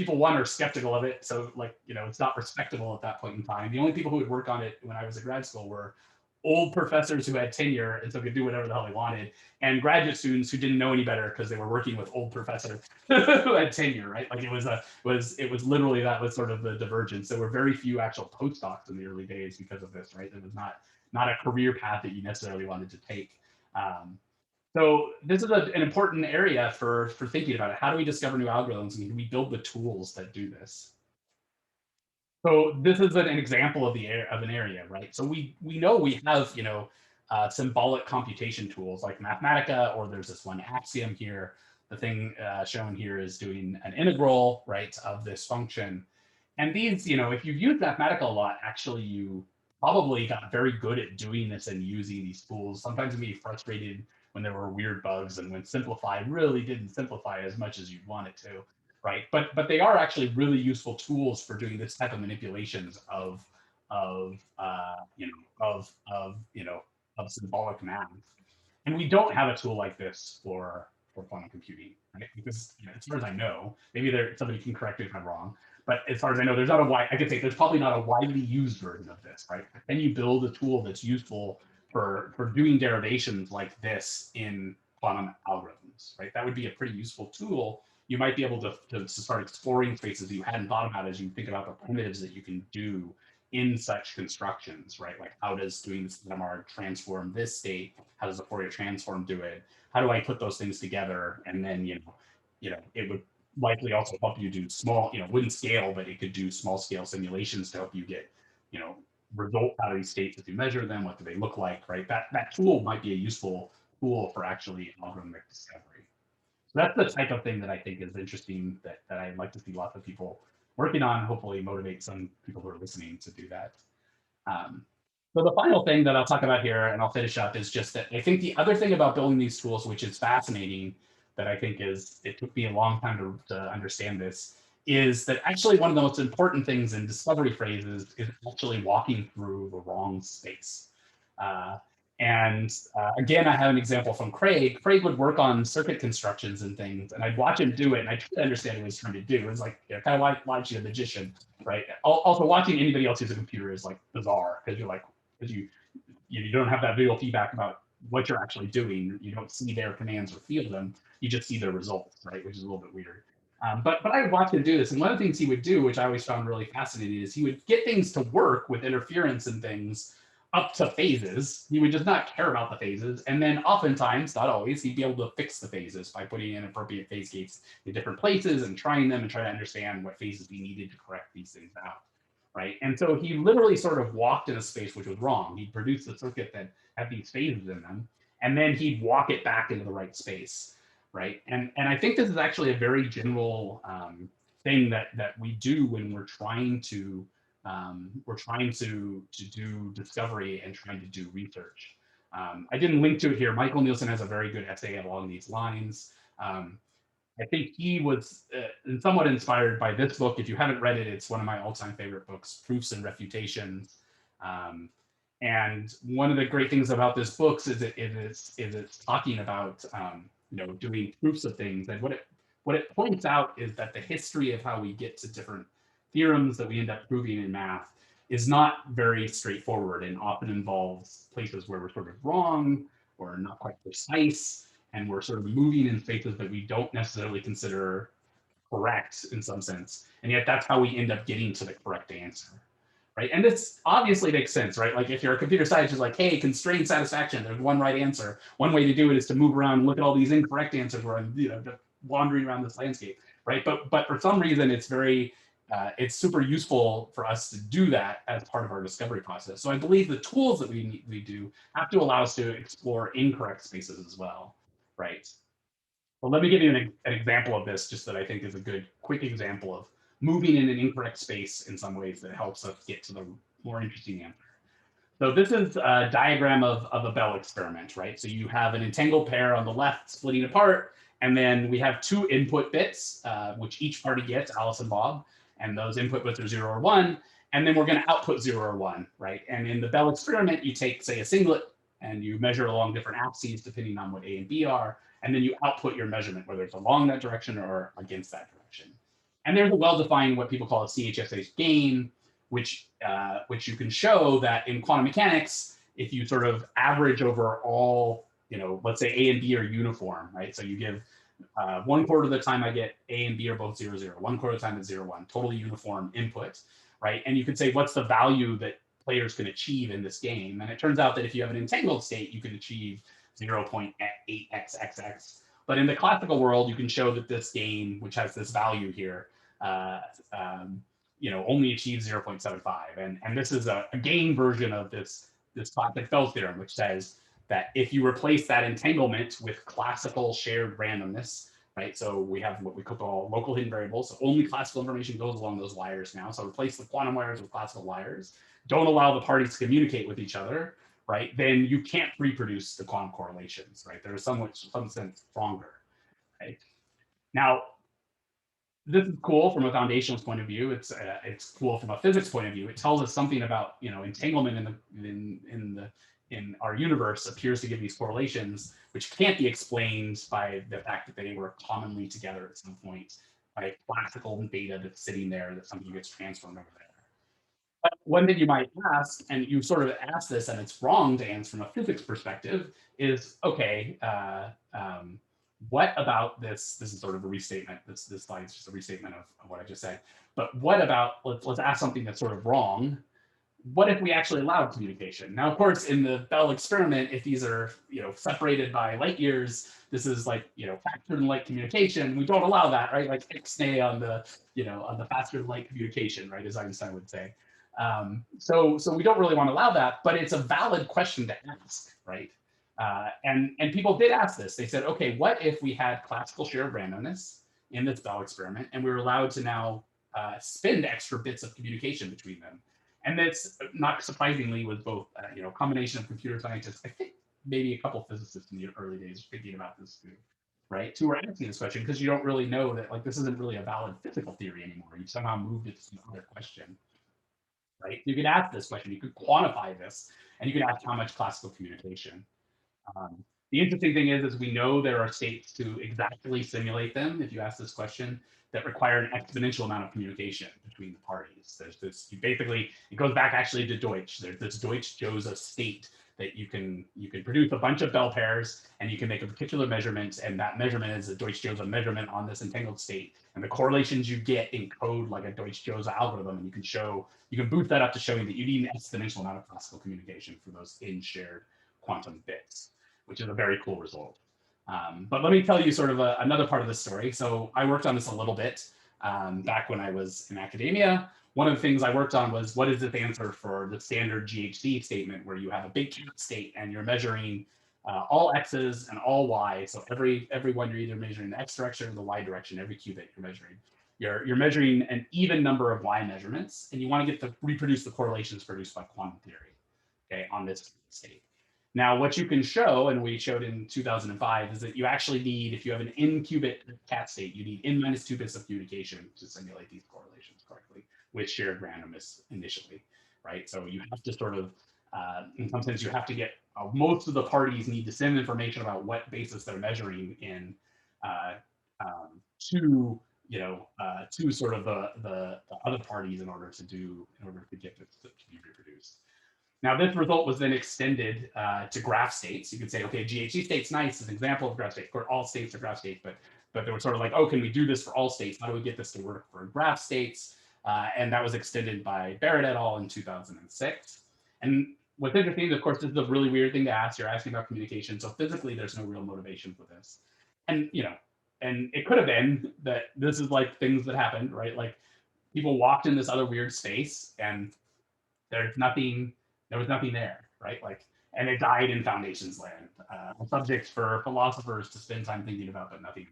one are skeptical of it, so like, it's not respectable at that point in time. The only people who would work on it when I was at grad school were old professors who had tenure and so could do whatever the hell they wanted, and graduate students who didn't know any better because they were working with old professors who had tenure, right? Like, it was literally, that was sort of the divergence. There were very few actual postdocs in the early days because of this, right? It was not a career path that you necessarily wanted to take. So this is an important area for thinking about it. How do we discover new algorithms, and can we build the tools that do this? So this is an example of an area, right? So we know we have symbolic computation tools like Mathematica, or there's this one Axiom here. The thing shown here is doing an integral, right, of this function. And these, if you've used Mathematica a lot, actually you probably got very good at doing this and using these tools. Sometimes you may be frustrated when there were weird bugs and when simplify really didn't simplify as much as you'd want it to, right? But they are actually really useful tools for doing this type of manipulations of symbolic math. And we don't have a tool like this for quantum computing, right? Because as far as I know, maybe somebody can correct me if I'm wrong, but as far as I know, I could say there's probably not a widely used version of this, right? Can you build a tool that's useful for doing derivations like this in quantum algorithms, right? That would be a pretty useful tool. You might be able to start exploring spaces you hadn't thought about as you think about the primitives that you can do in such constructions, right? Like, how does doing this NMR transform this state? How does the Fourier transform do it? How do I put those things together? And then, it would likely also help you do small, wouldn't scale, but it could do small scale simulations to help you get, result out of these states as you measure them. What do they look like, right? That tool might be a useful tool for actually algorithmic discovery. So that's the type of thing that I think is interesting, that I'd like to see lots of people working on, hopefully motivate some people who are listening to do that. So the final thing that I'll talk about here, and I'll finish up, is just that I think the other thing about building these tools, which is fascinating, that I think it took me a long time to understand this, is that actually one of the most important things in discovery phases is actually walking through the wrong space. Uh, again, I have an example from Craig. Craig would work on circuit constructions and things, and I'd watch him do it, and I try to understand what he's trying to do. It was like, you know, kind of like watching a magician, right? Also, watching anybody else use a computer is like bizarre because you're like, because you don't have that visual feedback about what you're actually doing. You don't see their commands or feel them. You just see their results, right? Which is a little bit weird. But I would watch him do this, and one of the things he would do, which I always found really fascinating, is he would get things to work with interference and things up to phases. He would just not care about the phases, and then oftentimes, not always, he'd be able to fix the phases by putting in appropriate phase gates in different places and trying them and trying to understand what phases we needed to correct these things out, right? And so he literally sort of walked in a space which was wrong. He'd produce a circuit that had these phases in them, and then he'd walk it back into the right space, right? And I think this is actually a very general thing that we do when we're trying to do discovery and trying to do research. I didn't link to it here. Michael Nielsen has a very good essay along these lines. I think he was somewhat inspired by this book. If you haven't read it, it's one of my all-time favorite books, Proofs and Refutations. And one of the great things about this book is it's talking about you know, doing proofs of things. And what it points out is that the history of how we get to different theorems that we end up proving in math is not very straightforward and often involves places where we're sort of wrong or not quite precise, and we're sort of moving in spaces that we don't necessarily consider correct in some sense. And yet that's how we end up getting to the correct answer, right? And this obviously makes sense, right? Like if you're a computer scientist, like, hey, constrained satisfaction, there's one right answer. One way to do it is to move around and look at all these incorrect answers where I'm, you know, wandering around this landscape, right? But for some reason, it's super useful for us to do that as part of our discovery process. So I believe the tools that we do have to allow us to explore incorrect spaces as well, right? Well, let me give you an example of this, just that I think is a good, quick example of moving in an incorrect space in some ways that helps us get to the more interesting answer. So this is a diagram of a Bell experiment, right? So you have an entangled pair on the left splitting apart, and then we have two input bits, which each party gets, Alice and Bob, and those input bits are 0 or 1, and then we're going to output 0 or 1, right? And in the Bell experiment, you take, say, a singlet, and you measure along different axes depending on what A and B are, and then you output your measurement, whether it's along that direction or against that direction. And there's a well-defined, what people call a CHSH gain, which you can show that in quantum mechanics, if you sort of average over all, you know, let's say A and B are uniform, right? So you give 1/4 of the time I get A and B are both 0, 0. 1/4 of the time it's 0, 1, totally uniform input, right? And you can say, what's the value that players can achieve in this game? And it turns out that if you have an entangled state, you can achieve 0.8xxx. But in the classical world, you can show that this gain, which has this value here, you know, only achieves 0.75. And this is a gain version of this classic Bell theorem, which says that if you replace that entanglement with classical shared randomness, right? So we have what we call local hidden variables. So only classical information goes along those wires now. So replace the quantum wires with classical wires. Don't allow the parties to communicate with each other, right? Then you can't reproduce the quantum correlations, right? They're somewhat, some sense, stronger, right? Now, this is cool from a foundationalist point of view. It's cool from a physics point of view. It tells us something about, you know, entanglement in our universe appears to give these correlations, which can't be explained by the fact that they were commonly together at some point by classical data that's sitting there that something gets transformed over there. But one thing you might ask, and you sort of asked this, and it's wrong to answer from a physics perspective, is okay. What about this? This is sort of a restatement. This slide is just a restatement of what I just said. But what about, let's ask something that's sort of wrong. What if we actually allowed communication? Now, of course, in the Bell experiment, if these are, you know, separated by light years, this is like, you know, faster than light communication. We don't allow that, right? Like ixnay on the, you know, on the faster than light communication, right? As Einstein would say. So we don't really want to allow that, but it's a valid question to ask, right? And people did ask this. They said, okay, what if we had classical shared randomness in this Bell experiment, and we were allowed to now spend extra bits of communication between them? And that's not surprisingly was both, you know, a combination of computer scientists. I think maybe a couple physicists in the early days thinking about this too. right? Who are asking this question because you don't really know that like this isn't really a valid physical theory anymore. You've somehow moved it to some other question, right? You could ask this question, you could quantify this, and you could ask how much classical communication. The interesting thing is we know there are states to exactly simulate them, if you ask this question, that require an exponential amount of communication between the parties. There's this, you basically, it goes back actually to Deutsch. There's this Deutsch-Jozef state that you can produce a bunch of bell pairs and you can make a particular measurement, and that measurement is a Deutsch-Jozef measurement on this entangled state. And the correlations you get encode like a Deutsch-Jozef algorithm, and you can boost that up to showing that you need an exponential amount of classical communication for those in-shared quantum bits, which is a very cool result. But let me tell you sort of another part of the story. So I worked on this a little bit back when I was in academia. One of the things I worked on was what is this answer for the standard GHD statement where you have a big cat state and you're measuring all x's and all y. So every one you're either measuring the x direction or the y direction, every qubit you're measuring. You're measuring an even number of y measurements, and you want to get to reproduce the correlations produced by quantum theory, okay, on this state. Now, what you can show, and we showed in 2005, is that you actually need, if you have an n-qubit cat state, you need n-2 bits of communication to simulate these correlations correctly with shared randomness initially, right? So you have to sort of, in some sense, you have to get, most of the parties need to send information about what basis they're measuring in to, to sort of the other parties in order to get this to be reproduced. Now, this result was then extended to graph states. You could say, okay, GHD state's nice as an example of graph state. Of course, all states are graph states, but they were sort of like, oh, can we do this for all states? How do we get this to work for graph states? And that was extended by Barrett et al. In 2006. And what's interesting, of course, this is a really weird thing to ask. You're asking about communication. So physically, there's no real motivation for this. And, and it could have been that this is like things that happened, right? Like people walked in this other weird space and there was nothing there, right? Like, and it died in Foundations land, a subject for philosophers to spend time thinking about, but nothing.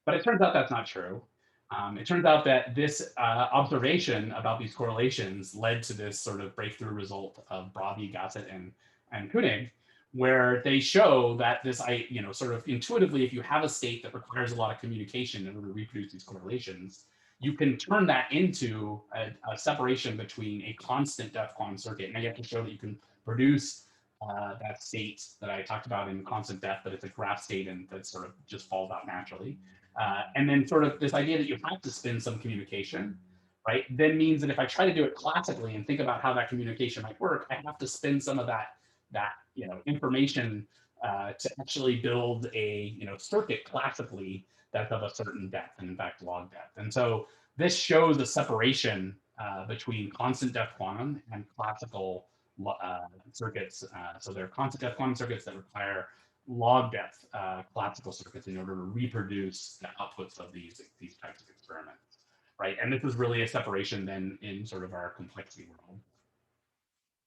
But it turns out that's not true. It turns out that this observation about these correlations led to this sort of breakthrough result of Bravi, Gassett, and Koenig, where they show that this, sort of intuitively, if you have a state that requires a lot of communication in order to reproduce these correlations, you can turn that into a separation between a constant depth quantum circuit. Now you have to show that you can produce that state that I talked about in constant depth, but it's a graph state and that sort of just falls out naturally. And then sort of this idea that you have to spin some communication, right, then means that if I try to do it classically and think about how that communication might work, I have to spin some of that information to actually build a circuit classically that's of a certain depth, and in fact log depth. And so this shows a separation between constant depth quantum and classical circuits. So there are constant depth quantum circuits that require log depth classical circuits in order to reproduce the outputs of these types of experiments, right? And this is really a separation then in sort of our complexity world.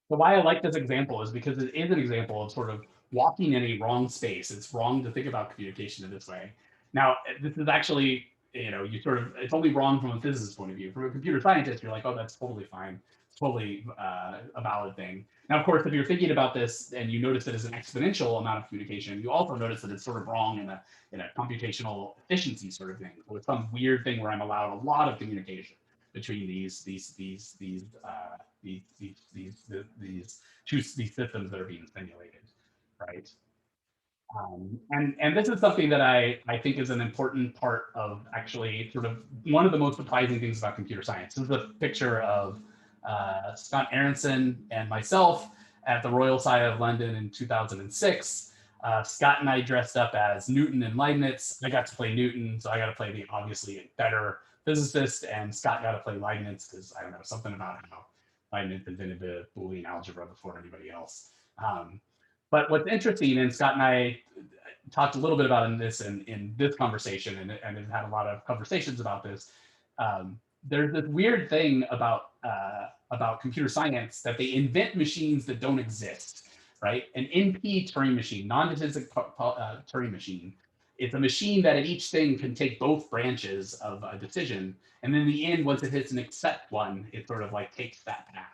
So why I like this example is because it is an example of sort of walking in a wrong space. It's wrong to think about communication in this way. Now, this is actually, it's only wrong from a physicist's point of view. From a computer scientist, you're like, oh, that's totally fine. It's totally a valid thing. Now, of course, if you're thinking about this and you notice that it's an exponential amount of communication, you also notice that it's sort of wrong in a computational efficiency sort of thing. So it's some weird thing where I'm allowed a lot of communication between these systems that are being simulated, right? And this is something that I think is an important part of actually sort of one of the most surprising things about computer science. This is a picture of Scott Aronson and myself at the Royal Society of London in 2006. Scott and I dressed up as Newton and Leibniz. I got to play Newton, so I got to play the obviously better physicist, and Scott got to play Leibniz because I don't know, something about how Leibniz invented the Boolean algebra before anybody else. But what's interesting, and Scott and I talked a little bit about this in this conversation, and have had a lot of conversations about this. There's this weird thing about computer science that they invent machines that don't exist, right? An NP Turing machine, non-deterministic Turing machine. It's a machine that at each thing can take both branches of a decision, and then in the end, once it hits an accept one, it sort of like takes that path.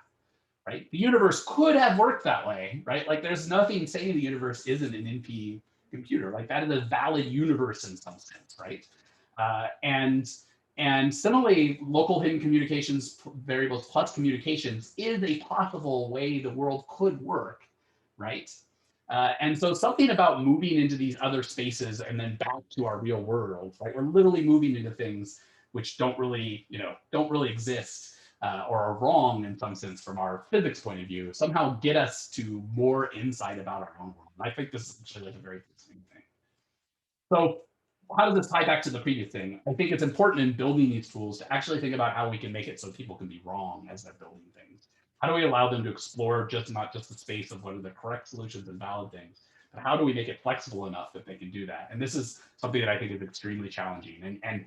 Right? The universe could have worked that way, right? Like there's nothing saying the universe isn't an NP computer. Like that is a valid universe in some sense, right? And similarly, local hidden communications variables plus communications is a possible way the world could work, right? And so something about moving into these other spaces and then back to our real world, right? We're literally moving into things which don't really, don't really exist or are wrong in some sense from our physics point of view, somehow get us to more insight about our own world. And I think this is actually like a very interesting thing. So how does this tie back to the previous thing? I think it's important in building these tools to actually think about how we can make it so people can be wrong as they're building things. How do we allow them to explore not just the space of what are the correct solutions and valid things, but how do we make it flexible enough that they can do that? And this is something that I think is extremely challenging. And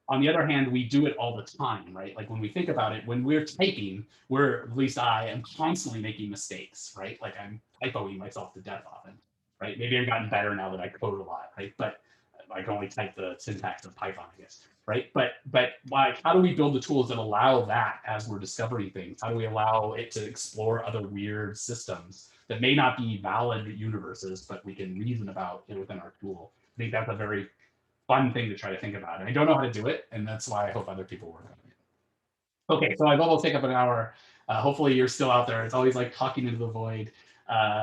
on the other hand, we do it all the time, right? Like when we think about it, when we're typing, at least I am constantly making mistakes, right? Like I'm typoing myself to death often, right? Maybe I've gotten better now that I code a lot, right? But I can only type the syntax of Python, I guess, right? But like, how do we build the tools that allow that as we're discovering things? How do we allow it to explore other weird systems that may not be valid universes, but we can reason about within our tool? I think that's a very fun thing to try to think about. And I don't know how to do it, and that's why I hope other people work on it. Okay, so I've almost taken up an hour. Hopefully you're still out there. It's always like talking into the void.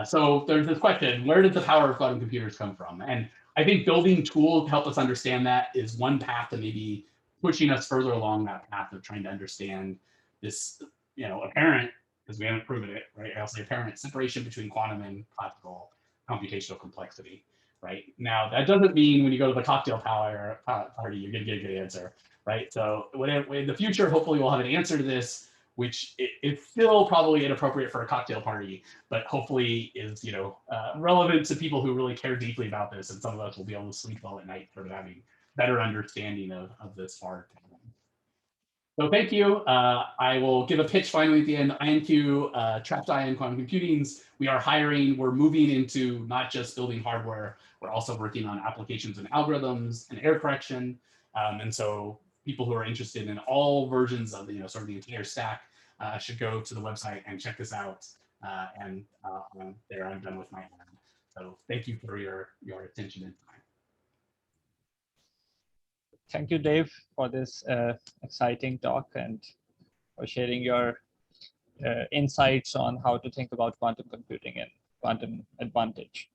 So there's this question, where did the power of quantum computers come from? And I think building tools to help us understand that is one path to maybe pushing us further along that path of trying to understand this, apparent, because we haven't proven it, right? I'll say apparent separation between quantum and classical computational complexity. Right now, that doesn't mean when you go to the cocktail party, you're going to get a good answer, right? So in the future, hopefully we'll have an answer to this, which it's still probably inappropriate for a cocktail party, but hopefully is relevant to people who really care deeply about this, and some of us will be able to sleep well at night sort of having better understanding of this hard problem. So thank you. I will give a pitch finally at the end. IonQ, trapped ion quantum computings. We are hiring. We're moving into not just building hardware. We're also working on applications and algorithms and error correction. And so people who are interested in all versions of the sort of the entire stack should go to the website and check this out. And there I'm done with my hand. So thank you for your attention and time. Thank you, Dave, for this exciting talk and for sharing your insights on how to think about quantum computing and quantum advantage.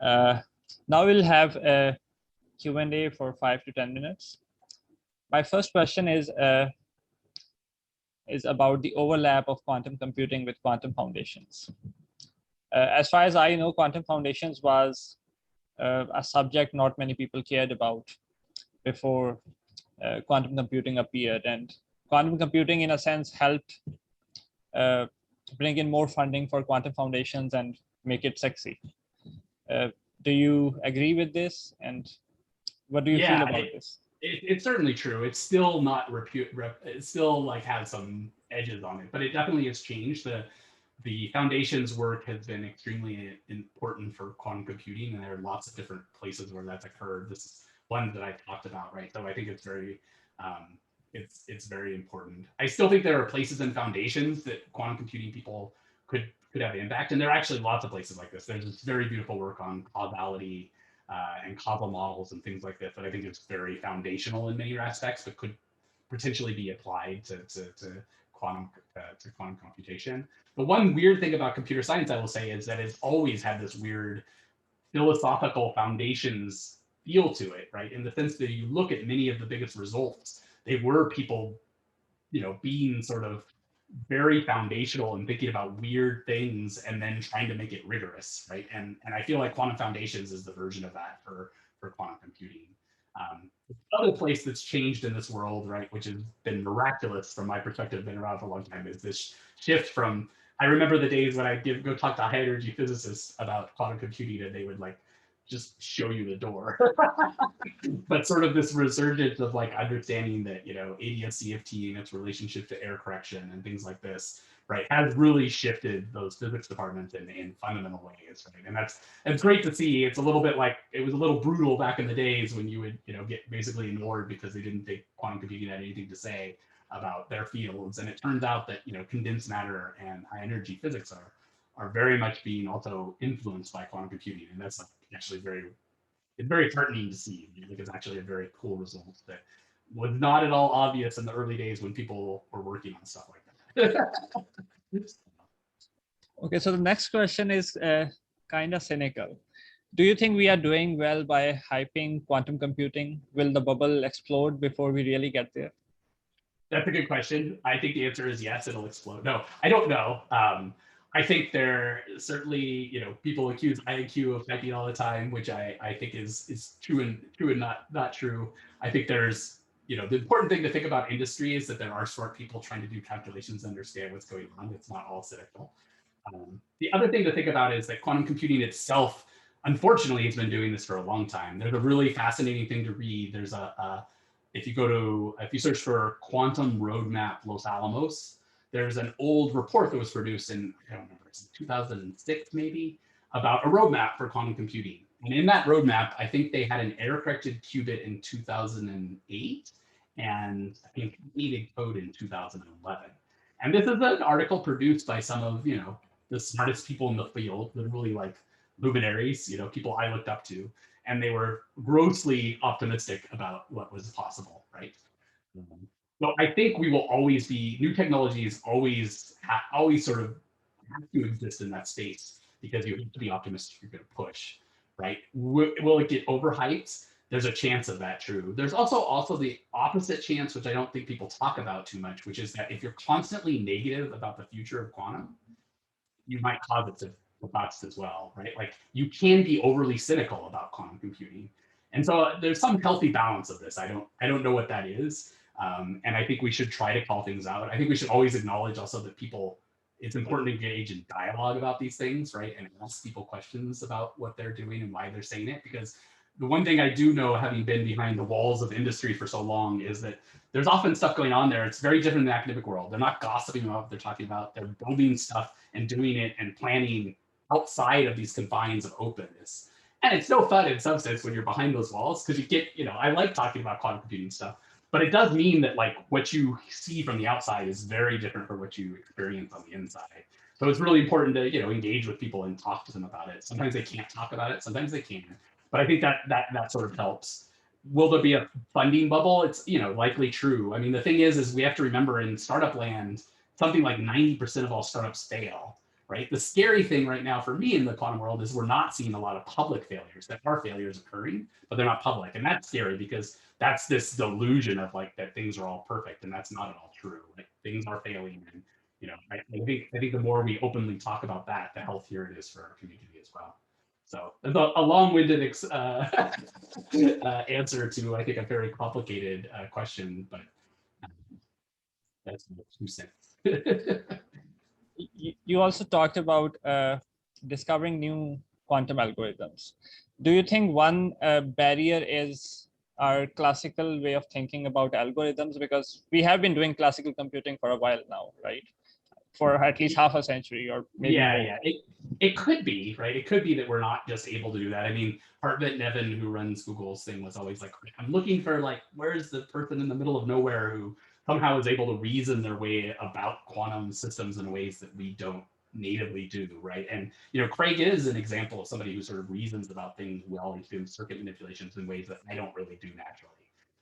Now we'll have a Q&A for 5 to 10 minutes. My first question is about the overlap of quantum computing with quantum foundations. As far as I know, quantum foundations was a subject not many people cared about before quantum computing appeared, and quantum computing in a sense helped bring in more funding for quantum foundations and make it sexy. Do you agree with this, and what do you feel about this? It's certainly true. It's still not it still like has some edges on it, but it definitely has changed. The foundations work has been extremely important for quantum computing, and there are lots of different places where that's occurred. This is one that I talked about, right? So I think it's very it's very important. I still think there are places in foundations that quantum computing people could have impact, and there are actually lots of places like this. There's this very beautiful work on causality and causal models and things like this that I think is very foundational in many aspects, but could potentially be applied to quantum computation. But one weird thing about computer science, I will say, is that it's always had this weird philosophical foundations feel to it, right? In the sense that you look at many of the biggest results, they were people, being sort of very foundational and thinking about weird things and then trying to make it rigorous, right? And I feel like quantum foundations is the version of that for quantum computing. The other place that's changed in this world, right, which has been miraculous from my perspective, been around for a long time, is this shift from, I remember the days when I go talk to high energy physicists about quantum computing and they would like just show you the door. But sort of this resurgence of like understanding that, ADS-CFT and its relationship to error correction and things like this, right, has really shifted those physics departments in fundamental ways, right? And it's great to see. It's a little bit like, it was a little brutal back in the days when you would, get basically ignored because they didn't think quantum computing had anything to say about their fields. And it turns out that, condensed matter and high energy physics are very much being also influenced by quantum computing. And that's like actually it's very heartening to see. I think it's actually a very cool result that was not at all obvious in the early days when people were working on stuff like that. Okay, so the next question is kind of cynical. Do you think we are doing well by hyping quantum computing? Will the bubble explode before we really get there? That's a good question. I think the answer is yes, it'll explode. No, I don't know. I think there certainly, people accuse IonQ of hyping all the time, which I think is true and not true. I think there's, the important thing to think about industry is that there are smart people trying to do calculations to understand what's going on. It's not all cynical. The other thing to think about is that quantum computing itself, unfortunately, has been doing this for a long time. There's a really fascinating thing to read. There's if you search for quantum roadmap Los Alamos, there's an old report that was produced in, I don't remember, it's 2006 maybe, about a roadmap for quantum computing. And in that roadmap, I think they had an error-corrected qubit in 2008, and I think needed code in 2011. And this is an article produced by some of, the smartest people in the field, literally like luminaries, people I looked up to, and they were grossly optimistic about what was possible, right? So I think we will always be, new technologies always sort of have to exist in that space because you have to be optimistic you're going to push, right? Will it get overhyped? There's a chance of that true. There's also the opposite chance, which I don't think people talk about too much, which is that if you're constantly negative about the future of quantum, you might cause it to collapse as well, right? Like you can be overly cynical about quantum computing. And so there's some healthy balance of this. I don't know what that is. And I think we should try to call things out. I think we should always acknowledge also that it's important to engage in dialogue about these things, right? And ask people questions about what they're doing and why they're saying it. Because the one thing I do know, having been behind the walls of industry for so long, is that there's often stuff going on there. It's very different in the academic world. They're not gossiping about what they're talking about. They're building stuff and doing it and planning outside of these confines of openness. And it's no fun in some sense when you're behind those walls because you get, I like talking about quantum computing stuff, but it does mean that like what you see from the outside is very different from what you experience on the inside. So it's really important to, engage with people and talk to them about it. Sometimes they can't talk about it, sometimes they can. But I think that sort of helps. Will there be a funding bubble? It's likely true. I mean, the thing is we have to remember in startup land, something like 90% of all startups fail, right? The scary thing right now for me in the quantum world is we're not seeing a lot of public failures. There are failures occurring, but they're not public, and that's scary because that's this delusion of like that things are all perfect, and that's not at all true. Like things are failing, and I think the more we openly talk about that, the healthier it is for our community as well. So a long-winded answer to, I think, a very complicated question, but that's 2 cents. You also talked about discovering new quantum algorithms. Do you think one barrier is our classical way of thinking about algorithms? Because we have been doing classical computing for a while now, right? For at least half a century or maybe more. Yeah. It could be, right? It could be that we're not just able to do that. I mean, Hartmut Nevin, who runs Google's thing, was always like, I'm looking for like, where's the person in the middle of nowhere who somehow is able to reason their way about quantum systems in ways that we don't natively do, right? And Craig is an example of somebody who sort of reasons about things well and doing circuit manipulations in ways that I don't really do naturally.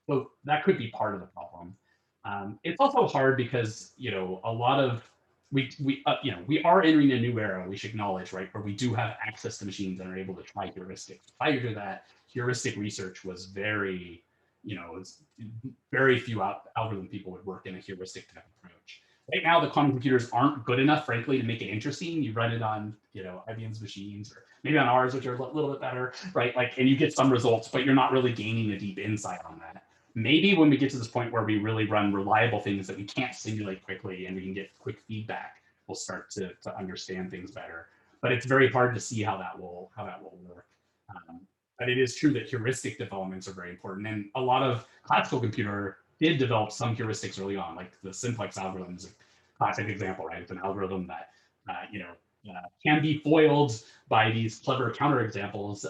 So that could be part of the problem. It's also hard because a lot of we are entering a new era, we should acknowledge, right, where we do have access to machines and are able to try heuristics. Prior to that, heuristic research was very, it's very few algorithm people would work in a heuristic type approach. Right now, the quantum computers aren't good enough, frankly, to make it interesting. You run it on, IBM's machines or maybe on ours, which are a little bit better, right? Like, and you get some results, but you're not really gaining a deep insight on that. Maybe when we get to this point where we really run reliable things that we can't simulate quickly and we can get quick feedback, we'll start to understand things better. But it's very hard to see how that will work. But it is true that heuristic developments are very important. And a lot of classical computer did develop some heuristics early on, like the simplex algorithm is a classic example, right? It's an algorithm that can be foiled by these clever counterexamples.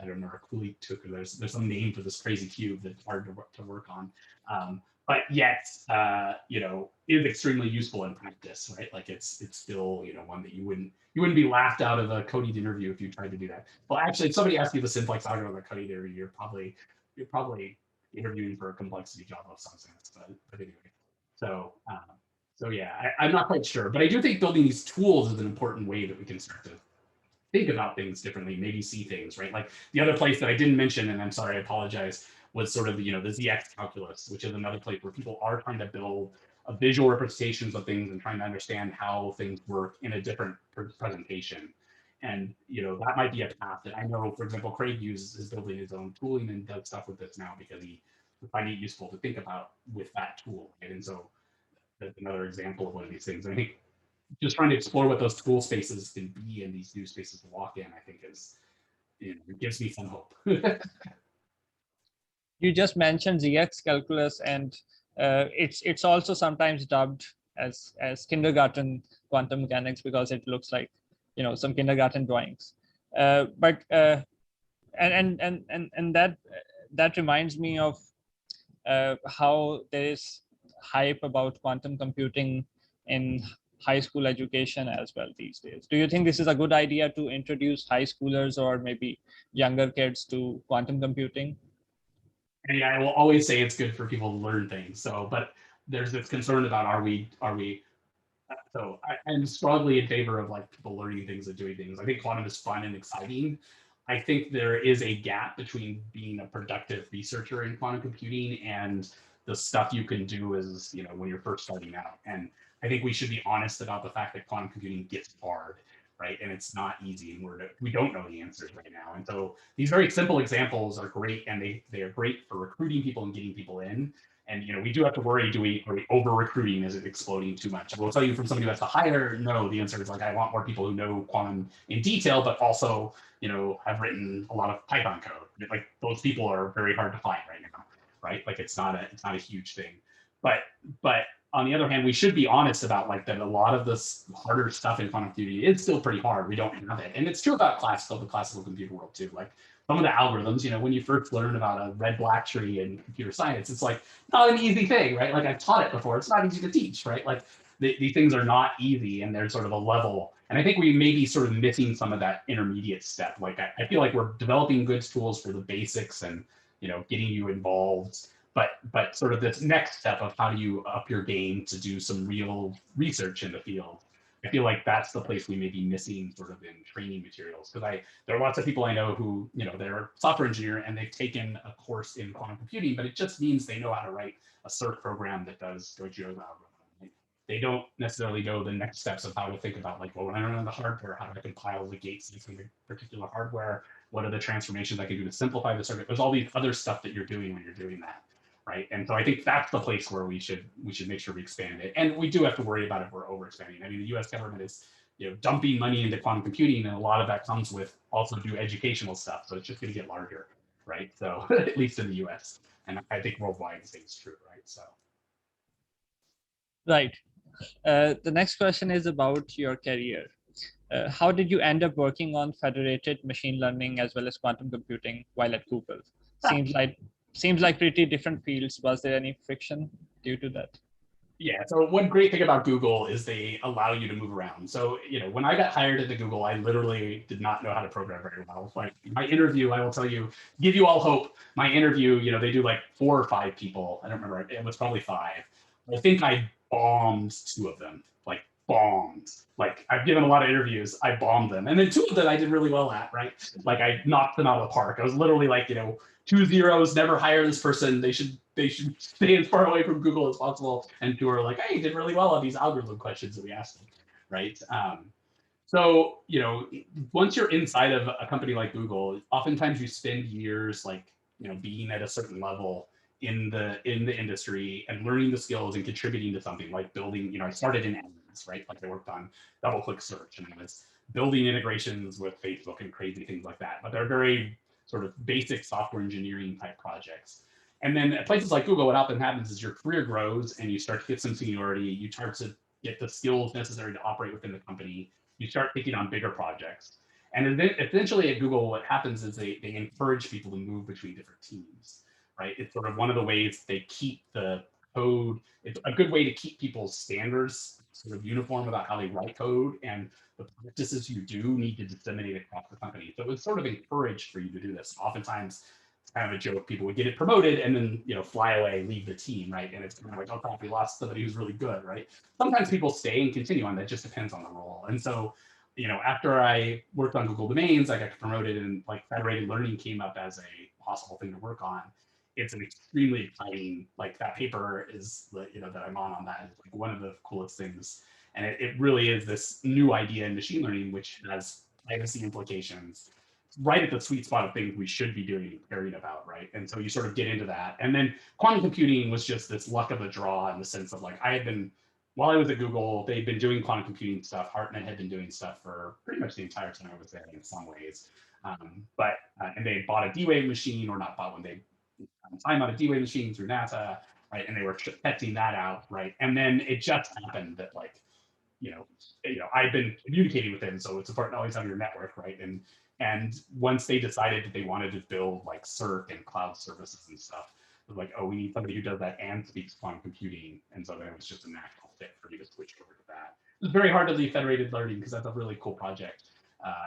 I don't know, Cooley took, there's some name for this crazy cube that's hard to work on. but yet, is extremely useful in practice, right? Like it's still, one that you wouldn't be laughed out of a coding interview if you tried to do that. Well, actually, if somebody asked you the simplex algorithm of a coding interview, you're probably interviewing for a complexity job of some sense. But anyway, so yeah, I'm not quite sure, but I do think building these tools is an important way that we can start to think about things differently, maybe see things, right? Like the other place that I didn't mention, and I'm sorry, I apologize, was sort of the ZX calculus, which is another place where people are trying to build a visual representations of things and trying to understand how things work in a different presentation. And that might be a path that I know, for example, Craig is building his own tooling and does stuff with this now because he find it useful to think about with that tool. Right? And so that's another example of one of these things. I think just trying to explore what those tool spaces can be and these new spaces to walk in, I think it gives me some hope. You just mentioned ZX calculus, and it's also sometimes dubbed as kindergarten quantum mechanics because it looks like some kindergarten drawings. But and that reminds me of how there is hype about quantum computing in high school education as well these days. Do you think this is a good idea to introduce high schoolers or maybe younger kids to quantum computing? And yeah, I will always say it's good for people to learn things. So, but there's this concern about are we so I'm strongly in favor of like people learning things and doing things. I think quantum is fun and exciting. I think there is a gap between being a productive researcher in quantum computing and the stuff you can do as when you're first starting out. And I think we should be honest about the fact that quantum computing gets hard, right? And it's not easy, and we don't know the answers right now. And so these very simple examples are great, and they are great for recruiting people and getting people in. And we do have to worry: are we over recruiting? Is it exploding too much? I will tell you, from somebody who has to hire, no. The answer is like I want more people who know quantum in detail, but also have written a lot of Python code. Like those people are very hard to find right now, right? Like it's not a huge thing. But on the other hand, we should be honest about like that a lot of this harder stuff in quantum computing is still pretty hard. We don't have it, and it's true about the classical computer world too. Like some of the algorithms, when you first learn about a red-black tree in computer science, it's like not an easy thing, right? Like I've taught it before. It's not easy to teach, right? Like these things are not easy, and there's sort of a level. And I think we may be sort of missing some of that intermediate step. Like I feel like we're developing good tools for the basics and getting you involved. But sort of this next step of how do you up your game to do some real research in the field. I feel like that's the place we may be missing sort of in training materials, because there are lots of people I know who they're a software engineer and they've taken a course in quantum computing, but it just means they know how to write a Cirque program that does Gojo's algorithm. They don't necessarily know the next steps of how to think about like, well, when I run the hardware, how do I compile the gates using the particular hardware? What are the transformations I can do to simplify the circuit? There's all these other stuff that you're doing when you're doing that. Right. And so I think that's the place where we should make sure we expand it. And we do have to worry about if we're overexpanding. I mean, the US government is dumping money into quantum computing, and a lot of that comes with also do educational stuff. So it's just going to get larger, right? So at least in the US. And I think worldwide the same is true, right? So Right. The next question is about your career. How did you end up working on federated machine learning as well as quantum computing while at Google? Seems like pretty different fields. Was there any friction due to that? Yeah, so one great thing about Google is they allow you to move around. So, when I got hired into Google, I literally did not know how to program very well. Like my interview, I will tell you, give you all hope. My interview, they do like 4 or 5 people. I don't remember. It was probably 5. I think I bombed 2 of them, like bombed. Like I've given a lot of interviews, I bombed them. And then 2 of them I did really well at, right? Like I knocked them out of the park. I was literally like, 2 zeros, never hire this person. They should stay as far away from Google as possible. And 2 are like, hey, you did really well on these algorithm questions that we asked them, right? So, once you're inside of a company like Google, oftentimes you spend years like, being at a certain level in the industry and learning the skills and contributing to something like building, I started in ads, right? Like I worked on DoubleClick search and I was building integrations with Facebook and crazy things like that. But they're very sort of basic software engineering type projects. And then at places like Google, what often happens is your career grows and you start to get some seniority. You start to get the skills necessary to operate within the company. You start taking on bigger projects. And then eventually at Google, what happens is they encourage people to move between different teams, right? It's sort of one of the ways they keep the code. It's a good way to keep people's standards sort of uniform about how they write code, and the practices you do need to disseminate across the company. So it was sort of encouraged for you to do this. Oftentimes, it's kind of a joke. People would get it promoted and then fly away, leave the team, right? And it's kind of like, oh crap, we lost somebody who's really good, right? Sometimes people stay and continue on. That just depends on the role. And so, after I worked on Google Domains, I got promoted, and like federated learning came up as a possible thing to work on. It's an extremely exciting, like that paper is, that I'm on that is like one of the coolest things. And it really is this new idea in machine learning, which has privacy implications right at the sweet spot of things we should be doing and caring about, right? And so you sort of get into that. And then quantum computing was just this luck of the draw, in the sense of like, I had been, while I was at Google, they'd been doing quantum computing stuff. Hartman had been doing stuff for pretty much the entire time I was there in some ways. And they bought a D-Wave machine, or not bought one, they signed on a D-Wave machine through NASA, right? And they were testing that out, right? And then it just happened that like, I've been communicating with them, so it's important to always have your network, right? And once they decided that they wanted to build like Cirque and cloud services and stuff, it was like, oh, we need somebody who does that and speaks quantum computing. And so then it was just a natural fit for me to switch over to that. It's very hard to leave federated learning because that's a really cool project.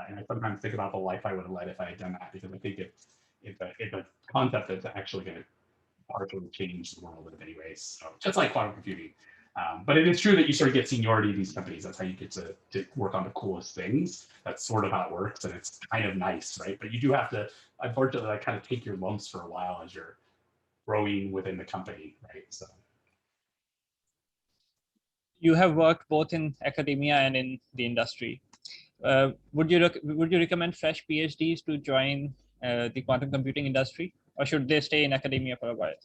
And I sometimes think about the life I would have led if I had done that, because I think it's a concept that's actually going to partially change the world in many ways. So just like quantum computing. But it is true that you sort of get seniority in these companies. That's how you get to work on the coolest things. That's sort of how it works, and it's kind of nice, right? But you do have to, unfortunately, like, kind of take your lumps for a while as you're growing within the company, right? So You have worked both in academia and in the industry. Would you recommend fresh PhDs to join the quantum computing industry, or should they stay in academia for a while?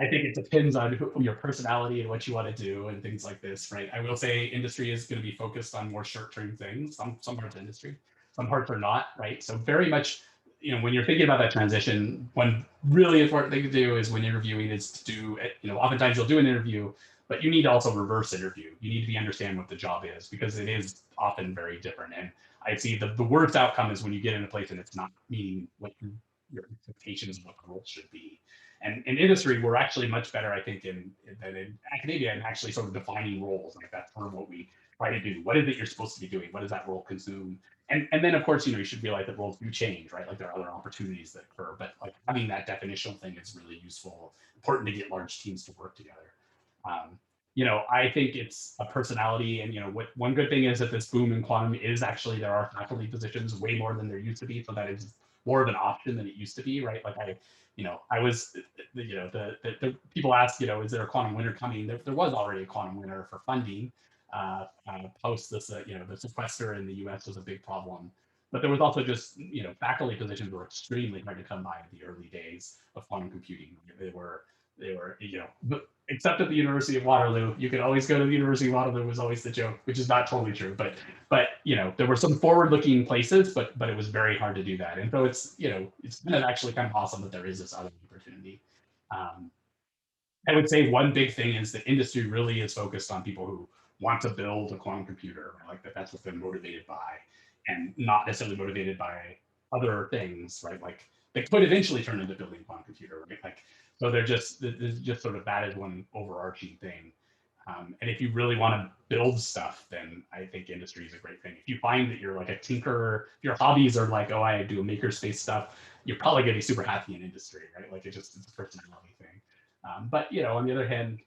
I think it depends on your personality and what you want to do and things like this, right? I will say industry is going to be focused on more short-term things. Some parts of industry, some parts are not, right? So very much, when you're thinking about that transition, one really important thing to do is when interviewing is to do, oftentimes you'll do an interview, but you need to also reverse interview. You need to understand what the job is, because it is often very different. And I see the worst outcome is when you get in a place and it's not meeting what your expectations of what the role should be. And in industry, we're actually much better, I think, than in academia, and actually sort of defining roles. Like that's sort of what we try to do. What is it you're supposed to be doing? What does that role consume? And then of course, you should realize that roles do change, right? Like there are other opportunities that occur, but like having that definitional thing is really useful, important to get large teams to work together. I think it's a personality, and one good thing is that this boom in quantum is actually, there are faculty positions way more than there used to be, so that is more of an option than it used to be, right? Like I was, the people ask, is there a quantum winter coming? There was already a quantum winter for funding. Post this, the sequester in the US was a big problem. But there was also just, faculty positions were extremely hard to come by in the early days of quantum computing. They were, except at the University of Waterloo, you could always go to the University of Waterloo was always the joke, which is not totally true. But there were some forward-looking places, but it was very hard to do that. And so it's actually kind of awesome that there is this other opportunity. I would say one big thing is the industry really is focused on people who want to build a quantum computer, like that's what they're motivated by, and not necessarily motivated by other things, right? Like they could eventually turn into building a quantum computer, right? Like, so they're just sort of, that is one overarching thing. And if you really want to build stuff, then I think industry is a great thing. If you find that you're like a tinkerer, if your hobbies are like, oh, I do a makerspace stuff, you're probably going to be super happy in industry, right? Like it's a personality thing. But on the other hand,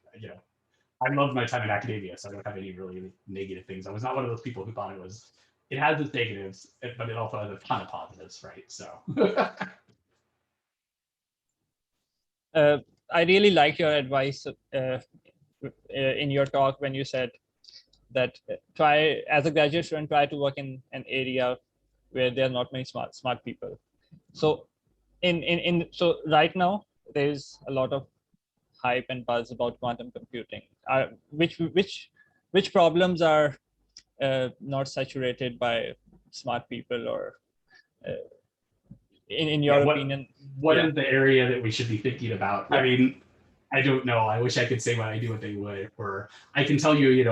I loved my time in academia, so I don't have any really negative things. I was not one of those people who thought it has its negatives, but it also has a ton of positives, right? So. I really like your advice in your talk when you said that try, as a graduate student, try to work in an area where there are not many smart people. So so right now there's a lot of hype and buzz about quantum computing. Which problems are not saturated by smart people, or in your opinion? What is the area that we should be thinking about? Yeah. I mean, I don't know. I wish I could say what I do what they would, or I can tell you,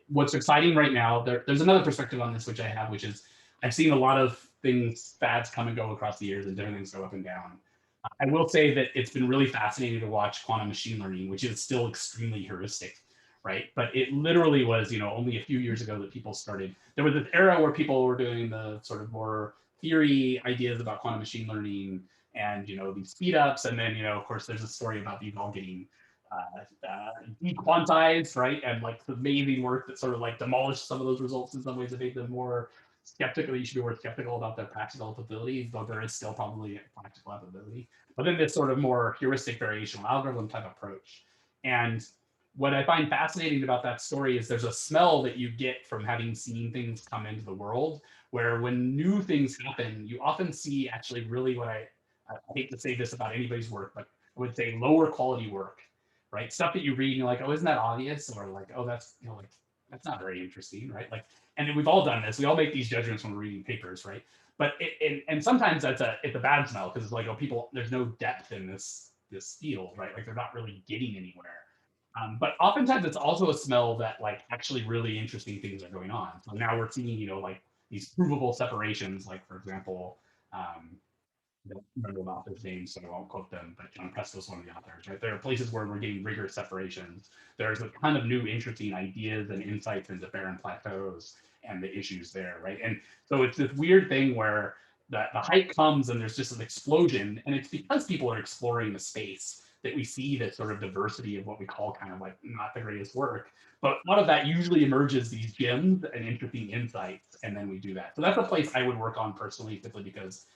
what's exciting right now. There's another perspective on this, which I have, which is I've seen a lot of fads come and go across the years, and different things go up and down. I will say that it's been really fascinating to watch quantum machine learning, which is still extremely heuristic, right? But it literally was, only a few years ago that people started. There was this era where people were doing the sort of more theory ideas about quantum machine learning and, these speed ups. And then, of course, there's a story about these all getting dequantized, right? And like the amazing work that sort of like demolished some of those results in some ways that made them more skeptical. You should be more skeptical about their practical applicability, though there is still probably a practical applicability. But then this sort of more heuristic variational algorithm type approach. And what I find fascinating about that story is there's a smell that you get from having seen things come into the world, where when new things happen, you often see actually really what I hate to say this about anybody's work, but I would say lower quality work, right? Stuff that you read and you're like, oh, isn't that obvious? Or like, oh, that's, like, that's not very interesting, right? Like, and we've all done this. We all make these judgments when we're reading papers, right? But and sometimes it's a bad smell because it's like, oh, there's no depth in this field, right? Like they're not really getting anywhere. But oftentimes it's also a smell that like actually really interesting things are going on. So now we're seeing, like these provable separations, like for example, I don't remember the author's name, so I won't quote them, but John Presto's one of the authors, right? There are places where we're getting rigorous separations. There's a ton of new interesting ideas and insights into barren plateaus and the issues there, right? And so it's this weird thing where the hype comes and there's just an explosion, and it's because people are exploring the space that we see this sort of diversity of what we call kind of like not the greatest work. But out of that usually emerges these gems and interesting insights, and then we do that. So that's a place I would work on personally, simply because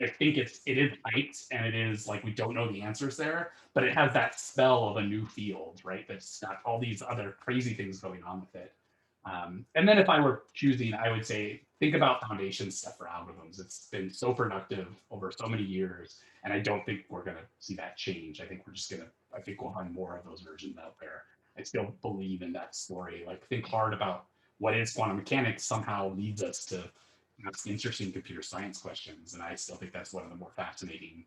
I think it is tight and it is like we don't know the answers there, but it has that spell of a new field, right? That's got all these other crazy things going on with it. And then if I were choosing, I would say think about foundation stuff for algorithms. It's been so productive over so many years, and I don't think we're going to see that change. I think I think we'll find more of those versions out there. I still believe in that story. Like think hard about what is quantum mechanics somehow leads us to ask interesting computer science questions. And I still think that's one of the more fascinating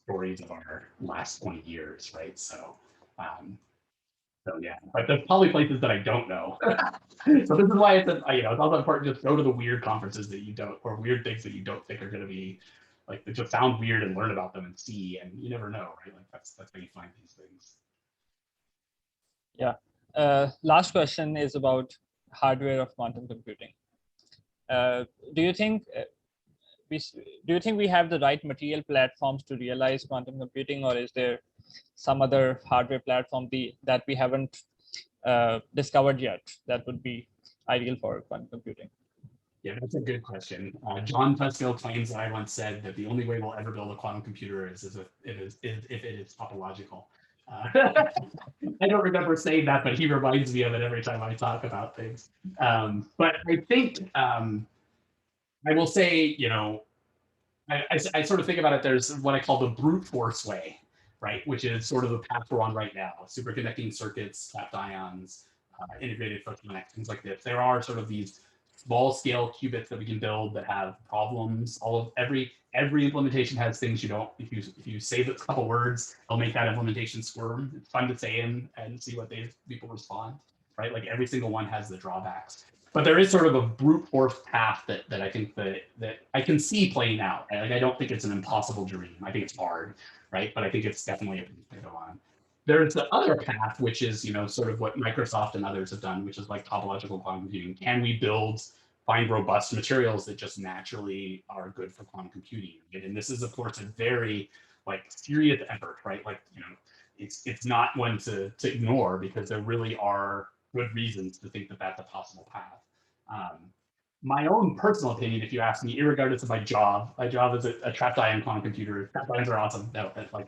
stories of our last 20 years, right? Um, so yeah, but there's probably places that I don't know. So this is why it's also important to just go to the weird conferences that you don't, or weird things that you don't think are going to be like that just sound weird and learn about them and see, and you never know, right? Like that's how you find these things. Yeah. Last question is about hardware of quantum computing. Do you think we have the right material platforms to realize quantum computing, or is there some other hardware platform that we haven't discovered yet that would be ideal for quantum computing? Yeah, that's a good question. John Pascal claims that I once said that the only way we'll ever build a quantum computer is if it is topological. I don't remember saying that, but he reminds me of it every time I talk about things. But I think I will say, I sort of think about it. There's what I call the brute force way, right? Which is sort of the path we're on right now. Superconducting circuits, trapped ions, integrated photonics, things like this. There are sort of these small scale qubits that we can build that have problems. Every implementation has things you don't. If you say a couple words, it'll make that implementation squirm. It's fun to say and see what people respond, right? Like every single one has the drawbacks. But there is sort of a brute force path that I think that I can see playing out. Right? Like I don't think it's an impossible dream. I think it's hard, right? But I think it's definitely a thing to go on. There's the other path, which is sort of what Microsoft and others have done, which is like topological quantum computing. Can we find robust materials that just naturally are good for quantum computing? And this is, of course, a very like serious effort, right? Like it's not one to ignore because there really are good reasons to think that that's a possible path. My own personal opinion, if you ask me, irregardless of my job is a trapped ion quantum computer. Trapped ions are awesome. No, like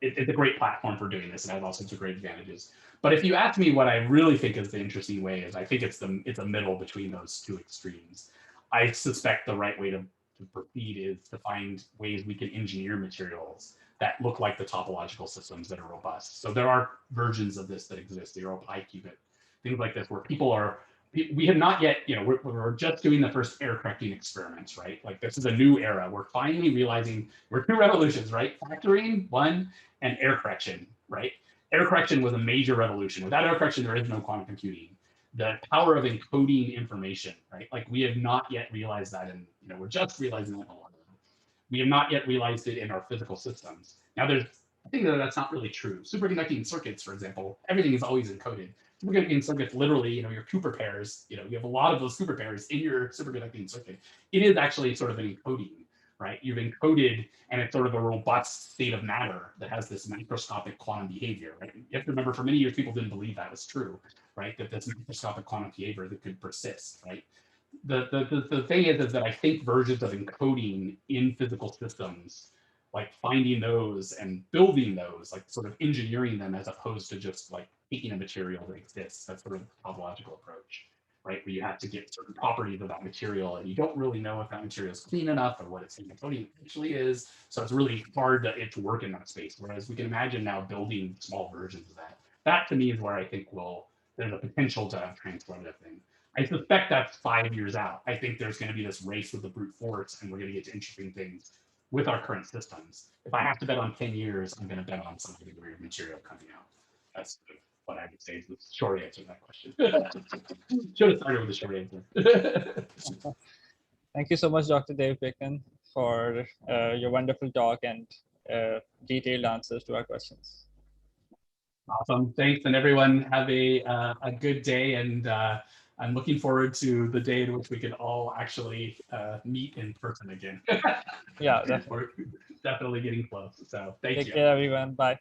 it's a great platform for doing this, and has all sorts of great advantages. But if you ask me what I really think is the interesting way is, I think it's a middle between those two extremes. I suspect the right way to proceed is to find ways we can engineer materials that look like the topological systems that are robust. So there are versions of this that exist, the Euro Pi qubit, things like this, where we have not yet, we're just doing the first error correcting experiments, right? Like this is a new era. We're finally realizing we're two revolutions, right? Factoring, one, and error correction, right? Error correction was a major revolution. Without error correction, there is no quantum computing. The power of encoding information, right? Like we have not yet realized that, and we're just realizing that. We have not yet realized it in our physical systems. Now, I think that that's not really true. Superconducting circuits, for example, everything is always encoded. Superconducting circuits, literally, your Cooper pairs, you have a lot of those Cooper pairs in your superconducting circuit. It is actually sort of an encoding, right? You've encoded, and it's sort of a robust state of matter that has this macroscopic quantum behavior, right? You have to remember, for many years, people didn't believe that was true, right? That this macroscopic quantum behavior that could persist, right? The thing is that I think versions of encoding in physical systems, like finding those and building those, like sort of engineering them as opposed to just like taking a material that exists. That's sort of the topological approach, right? Where you have to get certain properties of that material and you don't really know if that material is clean enough or what its encoding actually is. So it's really hard it to work in that space. Whereas we can imagine now building small versions of that. That to me is where I think there's a potential to have transformative thing. I suspect that's 5 years out. I think there's going to be this race with the brute force, and we're going to get to interesting things with our current systems. If I have to bet on 10 years, I'm going to bet on some degree of material coming out. That's sort of what I would say is the short answer to that question. Should have started with the short answer. Thank you so much, Dr. Dave Bacon, for your wonderful talk and detailed answers to our questions. Awesome. Thanks. And everyone have a good day. And I'm looking forward to the day in which we can all actually meet in person again. Yeah, definitely. We're definitely getting close. So thank you. Take care, everyone. Bye.